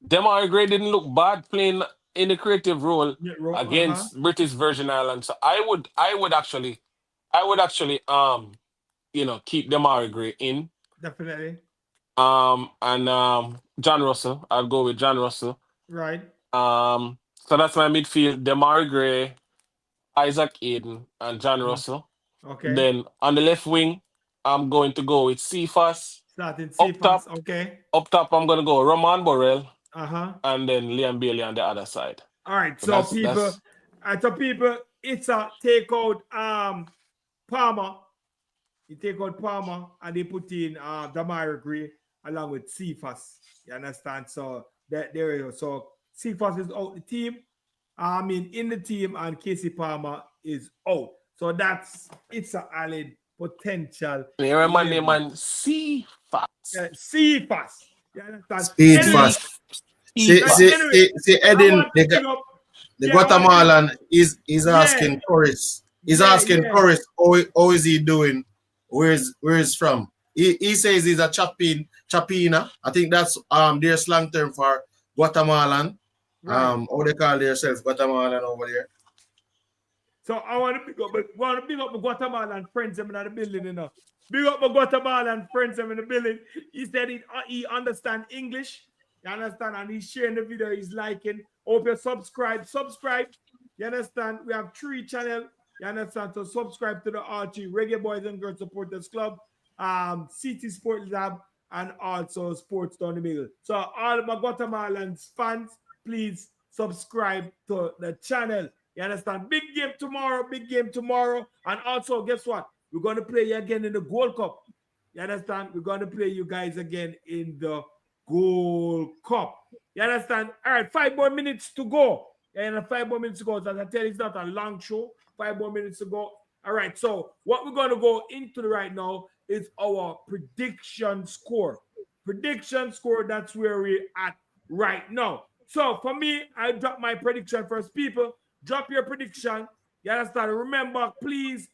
Demar Gray didn't look bad playing in the creative role Yeah, against British Virgin Islands. So I would actually keep Demar Gray in. definitely. And John Russell. I'll go with John Russell. Right. So that's my midfield: Demar Gray, Isaac Aiden, and John Russell. Okay. Then on the left wing, I'm going to go with Cephas. Starting Up CFAS. top, Okay. I'm gonna go Roman Borrell, Uh-huh. and then Liam Bailey on the other side. All right. So So that's people, that's it's a take out Palmer. You take out Palmer and they put in Damari Gray along with Cephas. You understand? So that there you go. So Cephas is out the team. I mean in the team, and Casey Palmer is out. So it's a added potential Here man name 11. man Cephas. Cephas. You understand? Speed Anyway, fast. See, see, anyway, see, see I Eden, want to pick up. the Yeah, I want to pick up. Guatemalan is Yeah, asking Chorus. He's yeah, asking yeah. Chorus, how is he doing? Where's from? He says he's a Chapina. I think that's their slang term for Guatemalan. Right. How they call themselves Guatemalan over there. So I want to pick up my Guatemalan friends in the building, Big up my Guatemalan friends in the building. He said he understand English. You understand? And he's sharing the video. He's liking. Hope you subscribe. Subscribe. You understand? We have 3 channels. You understand? So subscribe to the RG Reggae Boys and Girls Supporters Club, City Sport Lab, and also Sports Down the Middle. So all my Guatemalan fans, please subscribe to the channel. You understand? Big game tomorrow. And also, guess what? we're going to play you again in the Gold Cup. You understand? We're going to play you guys again in the Gold Cup. You understand? All right, 5 more minutes to go. And 5 more minutes to go. As I tell you, it's not a long show. 5 more minutes to go. All right, so what we're going to go into right now is our prediction score. Prediction score, that's where we're at right now. So for me, I drop my prediction first. People, drop your prediction. You understand? Remember, please,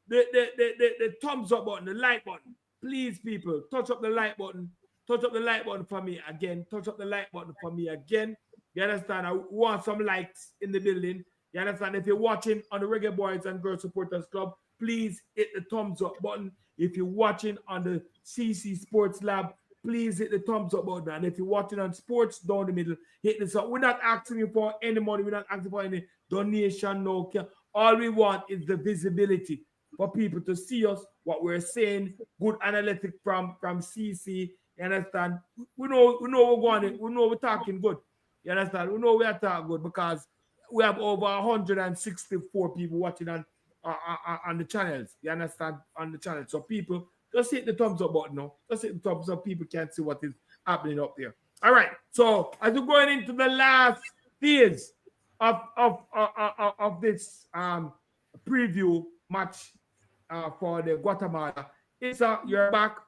the thumbs up button, the like button. Please, people, touch up the like button. Touch up the like button for me again. Touch up the like button for me again. You understand? I want some likes in the building. You understand? If you're watching on the Reggae Boyz and Girls Supporters Club, please hit the thumbs up button. If you're watching on the CC Sports Lab, please hit the thumbs up button. And if you're watching on Sports Down the Middle, hit this up. We're not asking you for any money. We're not asking for any donation. No, all we want is the visibility for people to see us, what we're saying, good analytics from CC. You understand? We know we're going. We know we're talking good. You understand? We know we are talking good because we have over 164 people watching on the channels. You understand? On the channel. So people, just hit the thumbs up button now. Just hit the thumbs up. People can't see what is happening up there. All right. So as we're going into the last phase of this preview match for the Guatemala, Issa, you're back.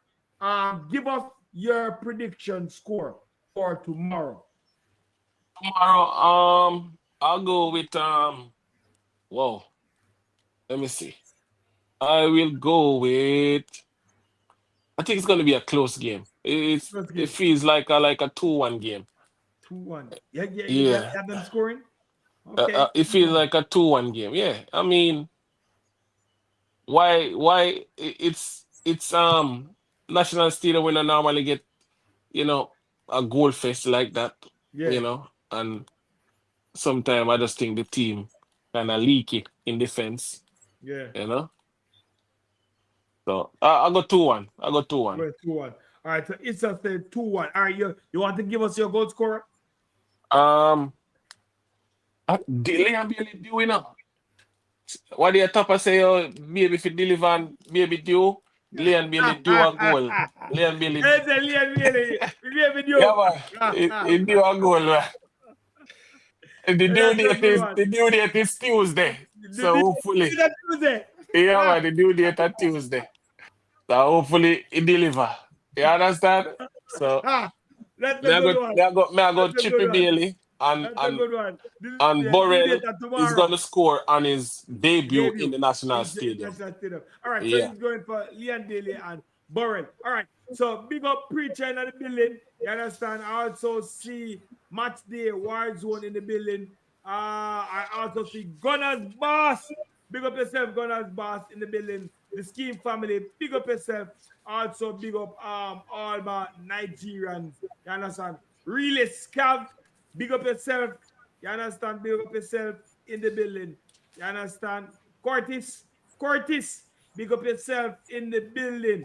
Give us your prediction score for tomorrow. Tomorrow, I'll go with whoa. Let me see. I will go with. I think it's going to be a close game. It feels like a 2-1 game. 2-1. Yeah. Yeah. You have them scoring. Okay. It feels like a 2-1 game. Yeah. I mean, why it's National Stadium when I normally get a goal fest like that. Yeah. And sometimes I just think the team kind of leaky in defense. Yeah. So I'll go 2-1. I'll go 2-1. 2-1. All right. So it's a 2-1. All right. You want to give us your goal scorer? Liam Bailey do what the top say? Maybe if you deliver and maybe do. Liam Bailey do a goal. Liam Bailey. Liam do. Yeah, man. He do a goal, man. The due date is Tuesday. So hopefully. Tuesday. Yeah, man, the due date is Tuesday. So hopefully he deliver. You understand? So that's a good one. I go Chippy Bailey and Borrell is going to score on his debut in the National Stadium. All right, so he's going for Liam Bailey and Borrell. All right, so big up Preacher in the building. You understand? I also see Match Day War Zone in the building. I also see Gunners Boss. Big up yourself, Gunners Boss in the building. The Scheme family, big up yourself. Also big up all my Nigerians. You understand? Really Scav, big up yourself. You understand? Big up yourself in the building. You understand? Curtis, big up yourself in the building.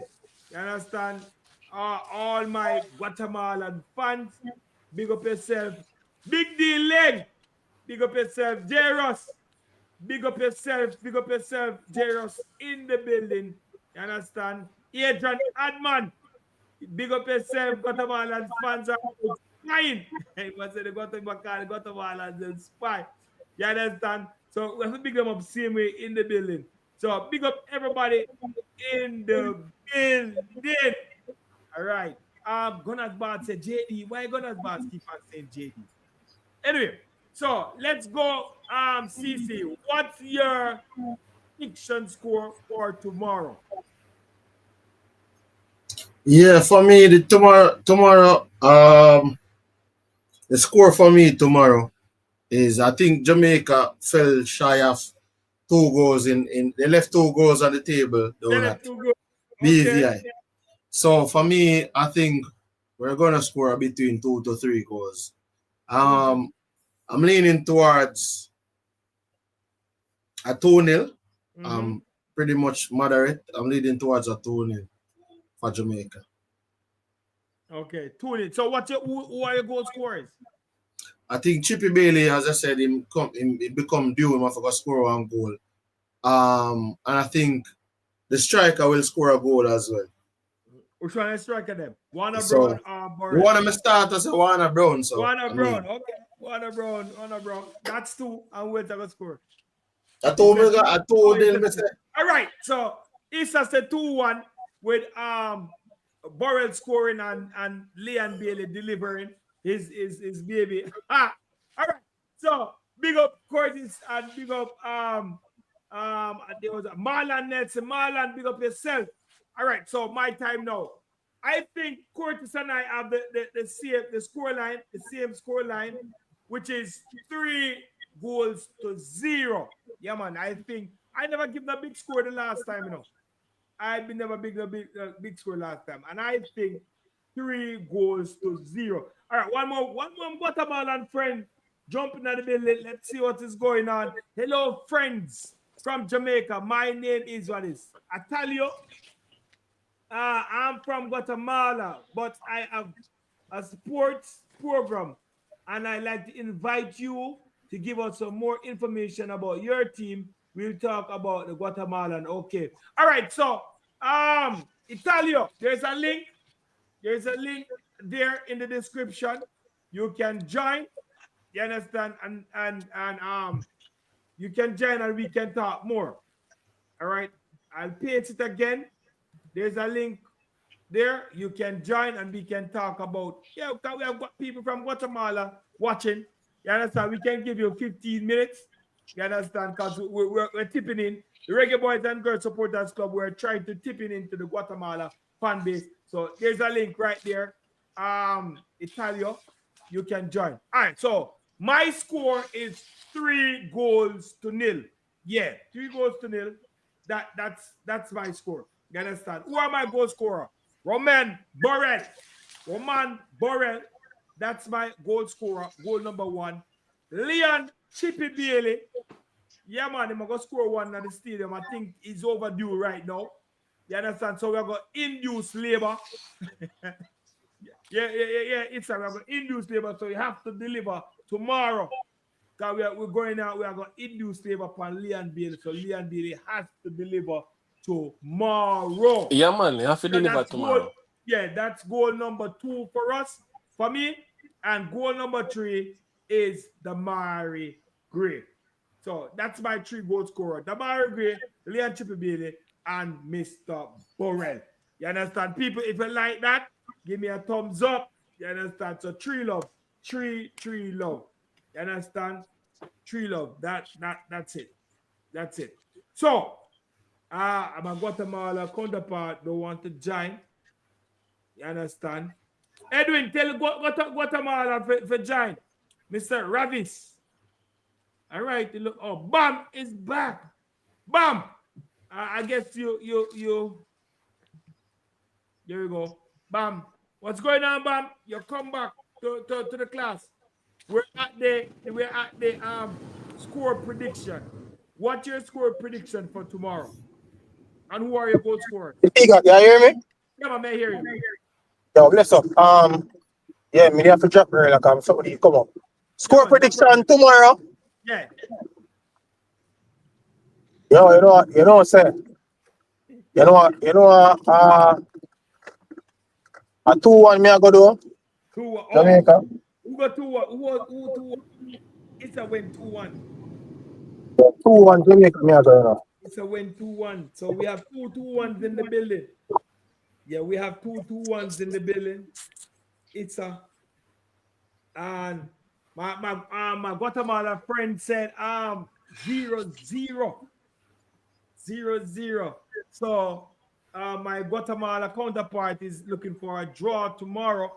You understand? All my Guatemalan fans, big up yourself. Big D Leg, big up yourself. Jairus, big up yourself, Jairus in the building. You understand? Adrian Adman, big up yourself, Guatemalan fans are flying. I must say the Guatemalans and spy. You understand? So we have to big them up same way in the building. So big up everybody in the building. All right. Gunners Bart said JD. Why Gunners Bart keep on saying JD? Anyway, so let's go. CC, what's your prediction score for tomorrow? Yeah, for me, the tomorrow, the score for me tomorrow is I think Jamaica fell shy of 2 goals in they left 2 goals on the table down at BVI. So for me, I think we're gonna score between 2 to 3 goals. I'm leaning towards a 2-0. Pretty much moderate. I'm leaning towards a 2-0 for Jamaica. Okay, 2-0. So who are your goal scorers? I think Chippy Bailey, as I said, he become due. He forgot score 1 goal. And I think the striker will score a goal as well. Which one is striker them? Warner So, Brown or Burrell? One of my starters, Warner Brown. So Warner I mean, Brown. Okay. Warner Brown. That's 2. And wait, I will score. I told them, say, all right. So Issa said 2-1 with Burrell scoring and Leon Bailey delivering his baby. All right. So big up Curtis and big up there was Marlon Nelson. Marlon, big up yourself. All right. So my time now. I think Curtis and I have the same score line, which is 3-0. Yeah, man. I think I never give the big score the last time, you know. I've been never big score last time, and I think 3-0. All right, one more Guatemalan friend jumping at the building. Let's see what is going on. Hello, friends from Jamaica. My name is what is Atalio. I'm from Guatemala, but I have a sports program, and I like to invite you to give us some more information about your team. We'll talk about the Guatemalan. Okay. All right. So, Italio, there's a link. There's a link there in the description. You can join. You understand? And you can join and we can talk more. All right. I'll paste it again. There's a link there. You can join and we can talk about. Yeah, we have got people from Guatemala watching. You understand? We can give you 15 minutes. You understand? Because we're tipping in. The Reggae Boys and Girls Supporters Club, we're trying to tip in into the Guatemala fan base. So there's a link right there. Italio, you can join. All right, so my score is 3-0. Yeah, 3-0. That's my score. You understand? Who are my goal scorer? Roman Borrell. That's my goal scorer. Goal number 1. Leon Chippy Bailey. Yeah, man, he's going to score 1 at the stadium. I think he's overdue right now. You understand? So we're going to induce labor. yeah. It's we're going to induce labor. So you have to deliver tomorrow. Because we're going out, we are going to induce labor upon Leon Bailey. So Leon Bailey has to deliver tomorrow. Yeah, man, you have to deliver tomorrow. That's goal number 2 for us, for me. And goal number 3 is Damari Gray. So that's my 3 goal scorer. Damari Gray, Leon Chippy Bailey, and Mr. Burrell. You understand? People, if you like that, give me a thumbs up. You understand? So 3 love. 3 love. You understand? 3 love. That's it. That's it. So I'm a Guatemala counterpart, don't want to join. You understand? Edwin, tell Guatemala for join. Mr. Ravis. All right. Look. Oh, Bam is back. Bam. I guess you. There you go. Bam. What's going on, Bam? You come back to the class. We're at the score prediction. What's your score prediction for tomorrow? And who are your goal scorers? You hear me? Yeah, man, I hear you. Yo, bless up. Yeah, me have to drop early. Somebody come up. Score prediction tomorrow. Yeah. You know what, say. You know what, a 2-1 me I go do. 2-1. Jamaica. Who got 2-1? Who 2-1? It's a win 2-1. 2-1 Jamaica me I go do. It's a win 2-1. So we have 2 2-1s in the building. Yeah, we have 2 2-1s in the building. It's a and my Guatemala friend said 0-0. 0-0. So my Guatemala counterpart is looking for a draw tomorrow.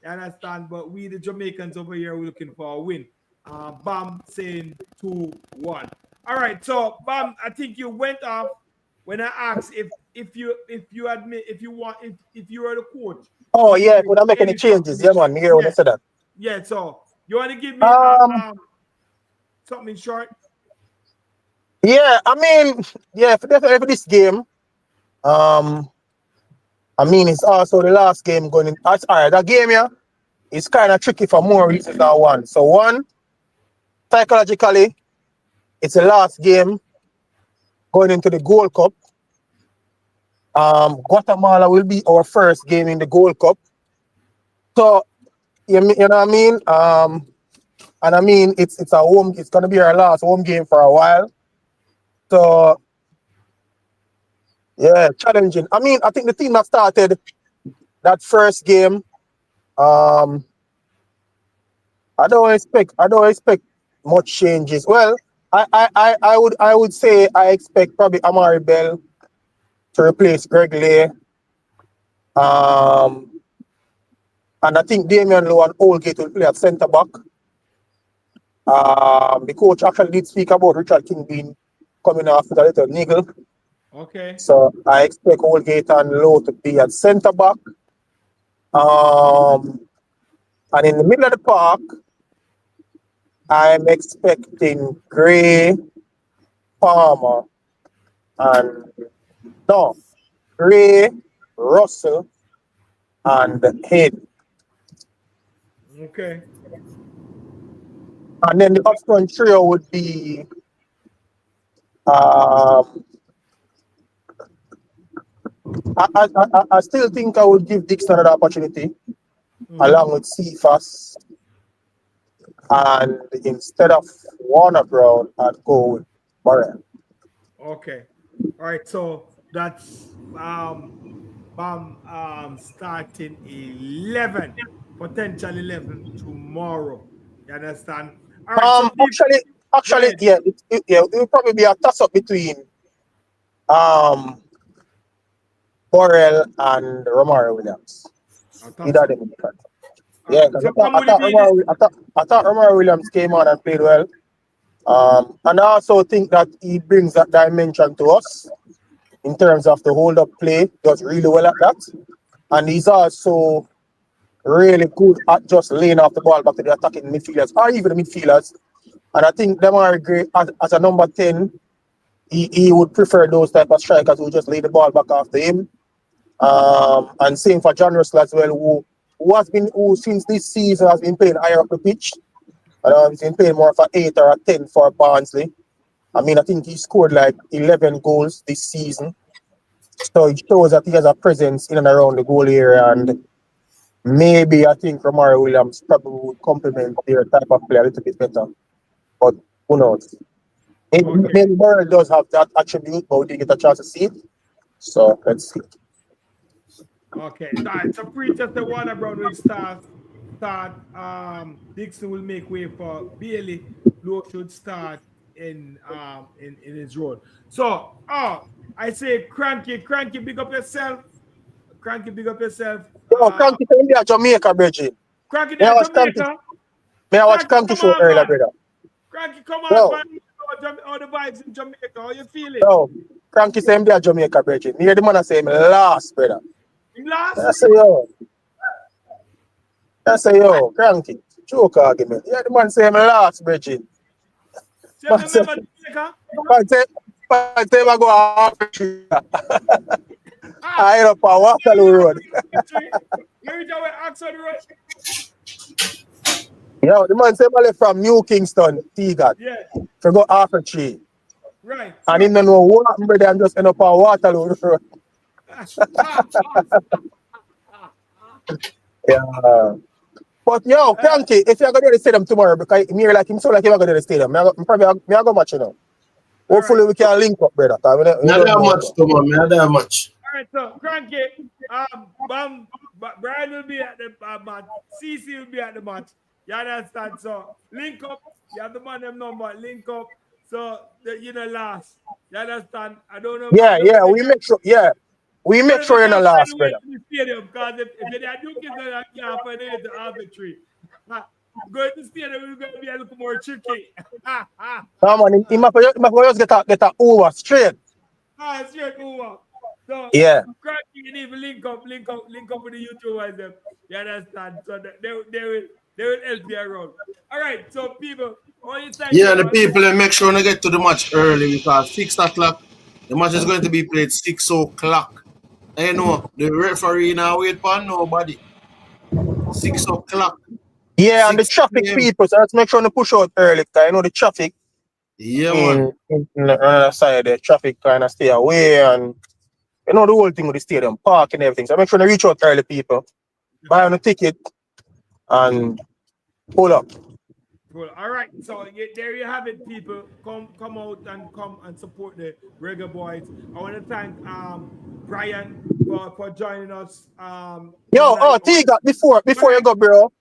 You understand? But we the Jamaicans over here we're looking for a win. Bam saying 2-1. All right, so Bam, I think you went off when I asked if you admit if you are the coach. Oh yeah, would I make any changes? Yeah, man, me hear when I said that. Yeah, so you want to give me something short? Yeah, I mean, yeah, definitely for this game. I mean, it's also the last game going in. All right, that game here is kind of tricky for more reasons than one. So one, psychologically, it's the last game going into the World Cup. Guatemala will be our first game in the Gold Cup. So you know what I mean? And I mean it's a home. It's gonna be our last home game for a while. So yeah, challenging. I mean, I think the team that started that first game, um, I don't expect much changes. Well, I would say I expect probably Amari Bell to replace Greg Lay. Um, and I think Damian Lowe and Oldgate will play at centre back. The coach actually did speak about Richard King being coming off with a little niggle. Okay. So I expect Oldgate and Lowe to be at centre back. And in the middle of the park, I'm expecting Gray, Palmer, and no, Gray, Russell, and Hayden. Okay. And then the up front trio would be um, I still think I would give Dixon another opportunity along with Cephas. And instead of Warner Brown, I'd go with Morel. Okay. All right. So that's starting 11, potential 11 tomorrow. You understand? All right. So Actually, yeah, it will probably be a toss up between Morel and Romaro Williams. Either of them in the front. Yeah, because I thought Romaro Williams came on and played well. And I also think that he brings that dimension to us in terms of the hold-up play. Does really well at that. And he's also really good at just laying off the ball back to the attacking midfielders or even the midfielders. And I think Demar Gray, as a number 10, he would prefer those type of strikers who just lay the ball back after him. And same for John Russell as well, who since this season has been playing higher up the pitch. He's been playing more of an 8 or a 10 for Barnsley. I mean, I think he scored like 11 goals this season. So it shows that he has a presence in and around the goal area. And maybe I think Romaro Williams probably would complement their type of play a little bit better. But who knows? Maybe Burrell does have that attribute, but we didn't get a chance to see it. So let's see. Okay. All right. So Preacher the Warner Brown will start. Dixon will make way for Bailey. Lowe should start in his role. So I say Cranky, big up yourself. Cranky, big up yourself. Yo, Cranky from India, Jamaica, Bridget. Cranky there, Jamaica. May I watch Cranky show earlier, brother? Cranky, come on, man. All the vibes in Jamaica. How you feeling? Yo, Cranky say him there, Jamaica, Bridget. Near the man I say him last, brother. Last? I say, yo, Cranky. Joke argument. Yeah, the man say him last, Bridget. Say remember Jamaica? But say I go arbitrary. I up on Waterloo Road. You reach out with Oxford Road? Yo, the man say I left from New Kingston, Teagat. Yeah. To go Arbitrary. Right. And he don't know what happened, brother, and just end up on Waterloo Road. Yeah. But yo, Cranky, if you're going to the stadium tomorrow, because me like him so like you're going to the stadium, I'm probably go match, you know. Hopefully we can link up, brother. I don't much tomorrow, I don't much. All right, so Cranky, Brian will be at the match, CC will be at the match. You understand? So link up, you have the man them number, link up. So you know last. You understand? I don't know. Yeah, we make sure, we make sure you're not last, brother. Because if they are doing it, I can't find it to arbitrary. Going to the stadium is going to be a little more tricky. Come on, he must just get a over straight. Straight over. So, yeah. Cranky, you need to link up with the YouTubers. Them. You understand? So they will help you around. All right, so people, the people make sure they get to the match early because 6 o'clock, the match is going to be played 6 o'clock. You know, the referee now wait for nobody. 6 o'clock. Yeah, and the traffic people, so let's make sure to push out early because I know the traffic. Yeah, man. In the other side, the traffic kind of stay away and You know the whole thing with the stadium, park and everything. So make sure to reach out to early people, buy on a ticket, and pull up. Cool. All right. So there you have it, people. Come out and come and support the Reggae Boys. I want to thank Brian for joining us. Yo, Tiga, before you go, bro.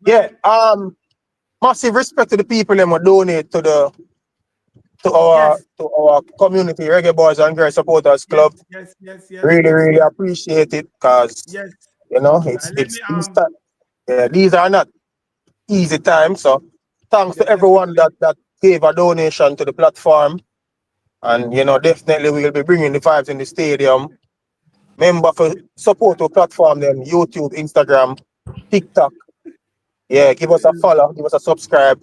Yeah. Massive respect to the people that donate to our community, Reggae Boys and Girls Supporters Club. Yes. Really appreciate it because you know it's these are not easy times. So thanks to everyone that gave a donation to the platform. And you know, definitely we will be bringing the vibes in the stadium. Remember for support our platform them, YouTube, Instagram, TikTok. Yeah, give us a follow, give us a subscribe.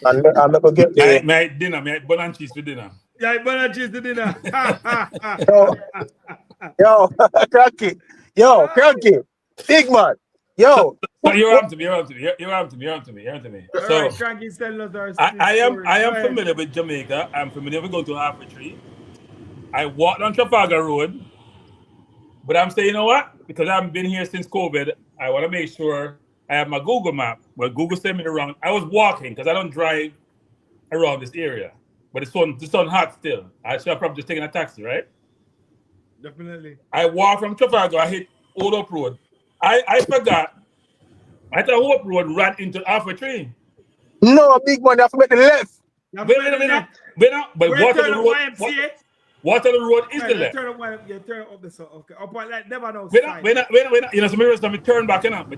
And I'm gonna get there. My dinner, my bun and cheese for dinner. Yeah, bun and cheese for dinner. Yo, Cranky. Yo, Cranky. Big man. Yo. So you're on to me. So Cranky's telling us I am familiar with Jamaica. I'm familiar with going to Half-Tree. I walked on Trafalgar Road. But I'm saying, you know what? Because I haven't been here since COVID, I want to make sure I have my Google map. Well, Google sent me around. I was walking because I don't drive around this area. But the sun hot still. I should have probably just taken a taxi, right? Definitely. I walked from Trafalgar. I hit Old Up Road. I forgot. I thought Old Up Road ran into Half-Tree. No, big man, you have to make the left. But what other road is the left? Turn up the sun. Okay. Up on like never know. You know, so me turn back, you know. Me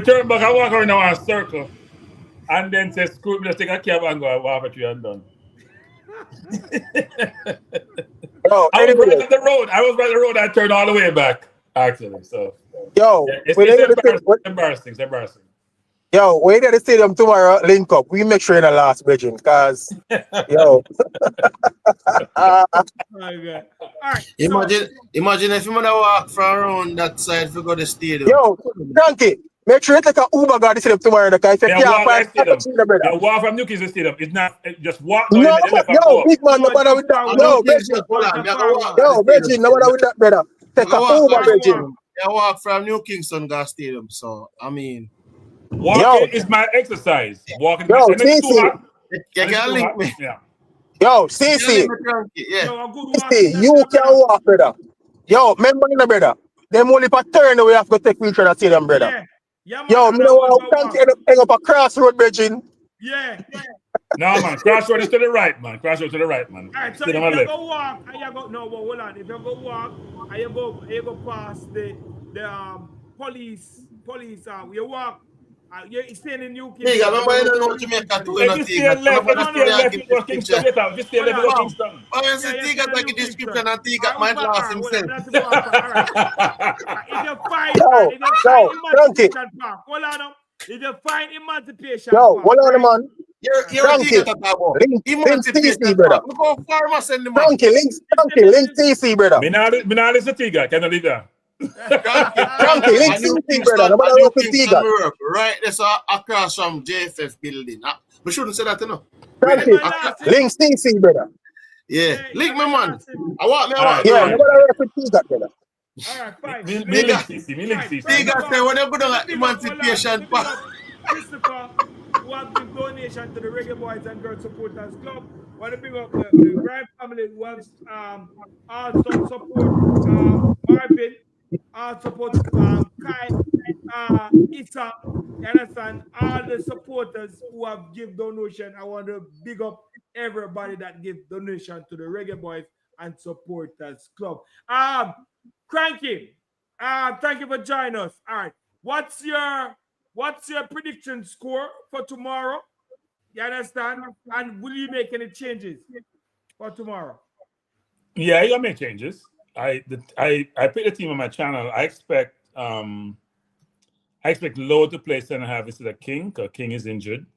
turn back, I walk around a circle. And then say, screw it, just take a cab and go Half-Tree and done. I was right on the road. I turned all the way back, actually. So yo, yeah, it's embarrassing. Yo, when you're at the stadium tomorrow, link up. We make sure you're in the last bridging, because yo. All right. Imagine if you want to walk from around that side to go to the stadium. Yo, Frankie, make sure you take a Uber go to the stadium tomorrow, because if you can't find you walk from Newcastle Stadium. It's not just walk down no, yo, big man, no matter with that. Yo, Virgin, no matter with that, brother. Take a Uber, Virgin. I walk from New Kingston Gas Stadium, so I mean, walking is my exercise. Walking, yo, Stacey, you can link me. Yeah. Yo, Stacey, you can walk, brother. Yo, remember, brother. Them only for turn we have to take me to the stadium, brother. Yo, me know want to hang up a crossroad, Virgin. Yeah. No, man. Crossroad is to the right, man. Crossroad to the right, man. All right, so if you go walk and you go, no, but hold on. If you go walk and you go past the police, you walk, you're staying in New Kingston. Yeah, remember you don't know Jamaica too. Just stay left, Kingston, get out. Just stay left to Kingston. Oh, you see, Tiga take a description and Tiga might last himself. If you find Emancipation Park, hold on. If you find Emancipation Park. Yo, hold on, man. You're a Tiga about. Emancipation, brother. Look how far I send the man. Frankie, link TC, brother. Me not listen to Tiga. Can I leave that? Frankie, link TC, brother. No matter what you Tiga. Right, that's across from JFF building. We shouldn't say that, you know. Frankie, link TC, brother. Yeah, link me, man. I want me. Yeah, no matter what you Tiga, brother. All right, fine. Me link CC. Tiga say when you go to Emancipation Park. Christopher, who have given donation to the Reggae Boys and Girls Supporters Club. Want to bring up the Grime family who have also support Marvin, support Kai, Issa, you understand? All the supporters who have given donation. I want to big up everybody that give donation to the Reggae Boys and Supporters Club. Cranky, thank you for joining us. All right, what's your prediction score for tomorrow? You understand? And will you make any changes for tomorrow? Yeah, I gonna make changes. I picked the team on my channel. I expect Lowe to play center half instead of King, because King is injured.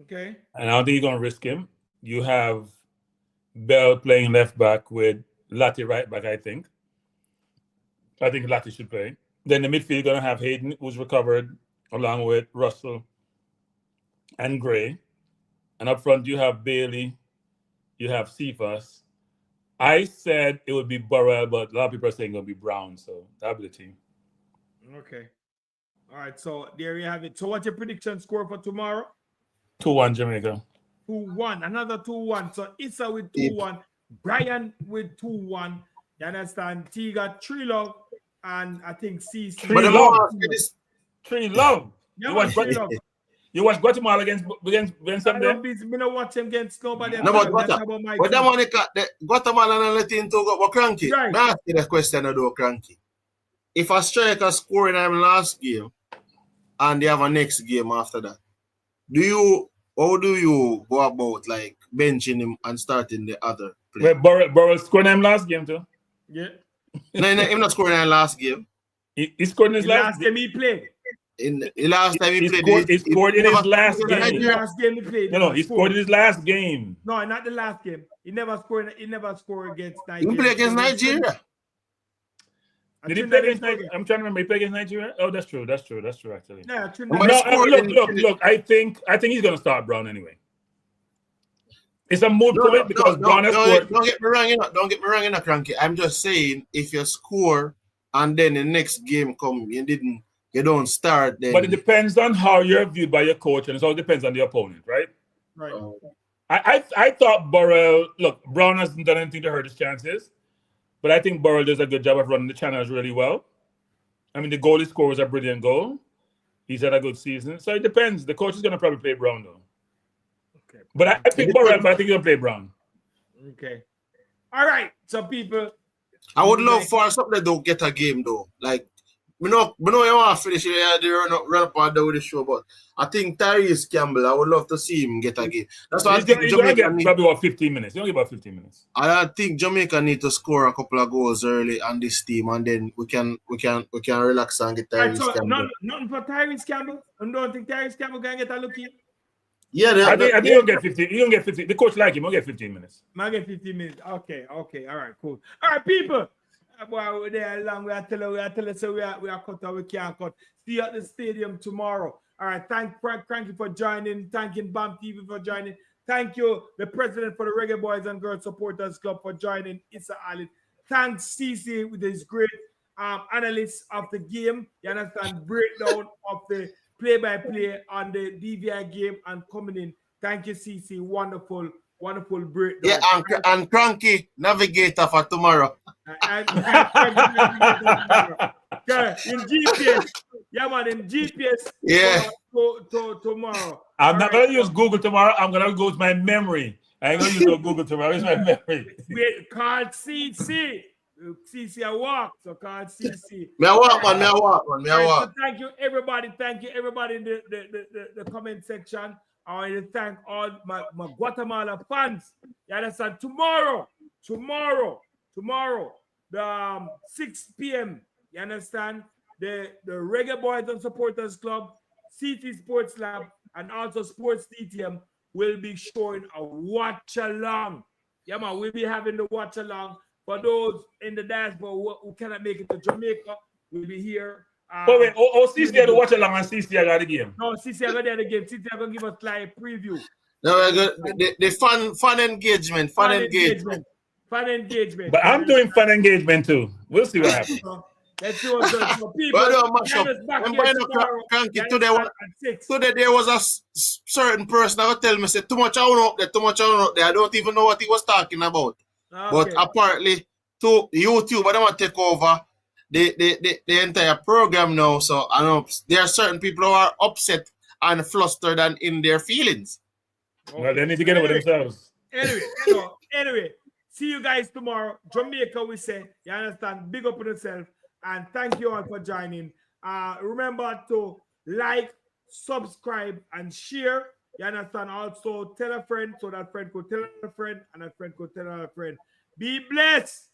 Okay. And I don't think you're gonna risk him. You have Bell playing left back with Lati right back, I think. I think Lati should play. Then the midfield, you're gonna have Hayden, who's recovered, along with Russell and Gray. And up front, you have Bailey, you have Cephas, I said it would be Burrell, but a lot of people are saying it'll be Brown, so that'll be the team. Okay. All right. So there you have it. So what's your prediction score for tomorrow? 2-1 Jamaica. 2-1. Another 2-1. So Issa with 2-1. Brian with 2-1. You understand? T got 3 love. And I think CC. Three love. 3 love. Yeah, You watch Guatemala against them there? I don't watch him against nobody. No, but that Monica, Guatemala and letting to go cranky. Right. Now ask you the question I do cranky. If a striker score in him last game and they have a next game after that, how do you go about like benching him and starting the other player? Wait, Burrell scored him last game too. Yeah. No, him not scoring in last game. He scored in his last game he played. In the last time he He played, scored in his last game. Last game he played. No, he scored in his last game. No, not the last game. He never scored against Nigeria. he played against Nigeria. Did he play against Nigeria? I'm trying to remember. He played against Nigeria. Oh, that's true. That's true actually. Yeah, Look. I think he's gonna start Brown anyway. It's a moot point because Brown has scored. Don't get me wrong, Don't get me wrong, Cranky. I'm just saying if you score and then the next game come, you don't start then. But it depends on how you're viewed by your coach, and it all depends on the opponent, right? Right. I thought Burrell. Look, Brown hasn't done anything to hurt his chances, but I think Burrell does a good job of running the channels really well. I mean, the goal he scored was a brilliant goal. He's had a good season, so it depends. The coach is going to probably play Brown though. Okay. But I pick Burrell, but I think he'll play Brown. Okay. All right. So people, I would love for something that don't get a game though. Like, we know you want to finish the run up and down with the show, but I think Tyrese Campbell, I would love to see him get a game. That's why I think Jamaica need probably about 15 minutes. He'll get about 15 minutes. I think Jamaica need to score a couple of goals early on this team, and then we can relax and get Tyrese Campbell. Nothing for Tyrese Campbell. I don't think Tyrese Campbell can get a look in. Yeah, I think he'll get 15. He'll get 15. The coach like him. He'll get 15 minutes. I'll get 15 minutes. Okay. All right, cool. All right, people. Boy, we're there long. We are telling us so we are cut out. We can't cut. See you at the stadium tomorrow. All right. Thank you for joining. Thanking BAM TV for joining. Thank you, the president for the Reggae Boys and Girls Supporters Club for joining. Issa Ali. Thanks CC with his great analysis of the game. You understand? Breakdown of the play-by-play on the DVI game and coming in. Thank you, CC. Wonderful breakdown. Yeah, and Cranky navigator for tomorrow. In GPS. Yeah, man, in GPS. Yeah. To tomorrow. I'm not going to use Google tomorrow. I'm going to go with my memory. I ain't going to use no Google tomorrow. It's my memory. Wait, card CC. CC, I walk. So card CC. Me I walk, man. So thank you, everybody. In the comment section. I want to thank all my Guatemala fans. You understand? Tomorrow, the 6 p.m. You understand? The Reggae Boys and Supporters Club, CT Sports Lab, and also Sports DTM will be showing a watch along. Yeah, man, we'll be having the watch along for those in the diaspora who cannot make it to Jamaica. We'll be here. Wait. CC had to watch along and CC got the game. No, CC got the game. CC are going to give us like a preview. No, the fun engagement. Fun engagement. But I'm doing fun engagement too. We'll see what happens. Let's do it for people. Today there was a certain person that would tell me, say, too much on up there. I don't even know what he was talking about. Okay. But apparently, to YouTube, I don't want to take over the entire program now. So I know there are certain people who are upset and flustered and in their feelings. Okay. Well, they need to get over themselves. Anyway, see you guys tomorrow. Jamaica, we say. You understand? Big up on yourself. And thank you all for joining. Remember to like, subscribe, and share. You understand? Also, tell a friend so that friend could tell a friend and that friend could tell a friend. Be blessed.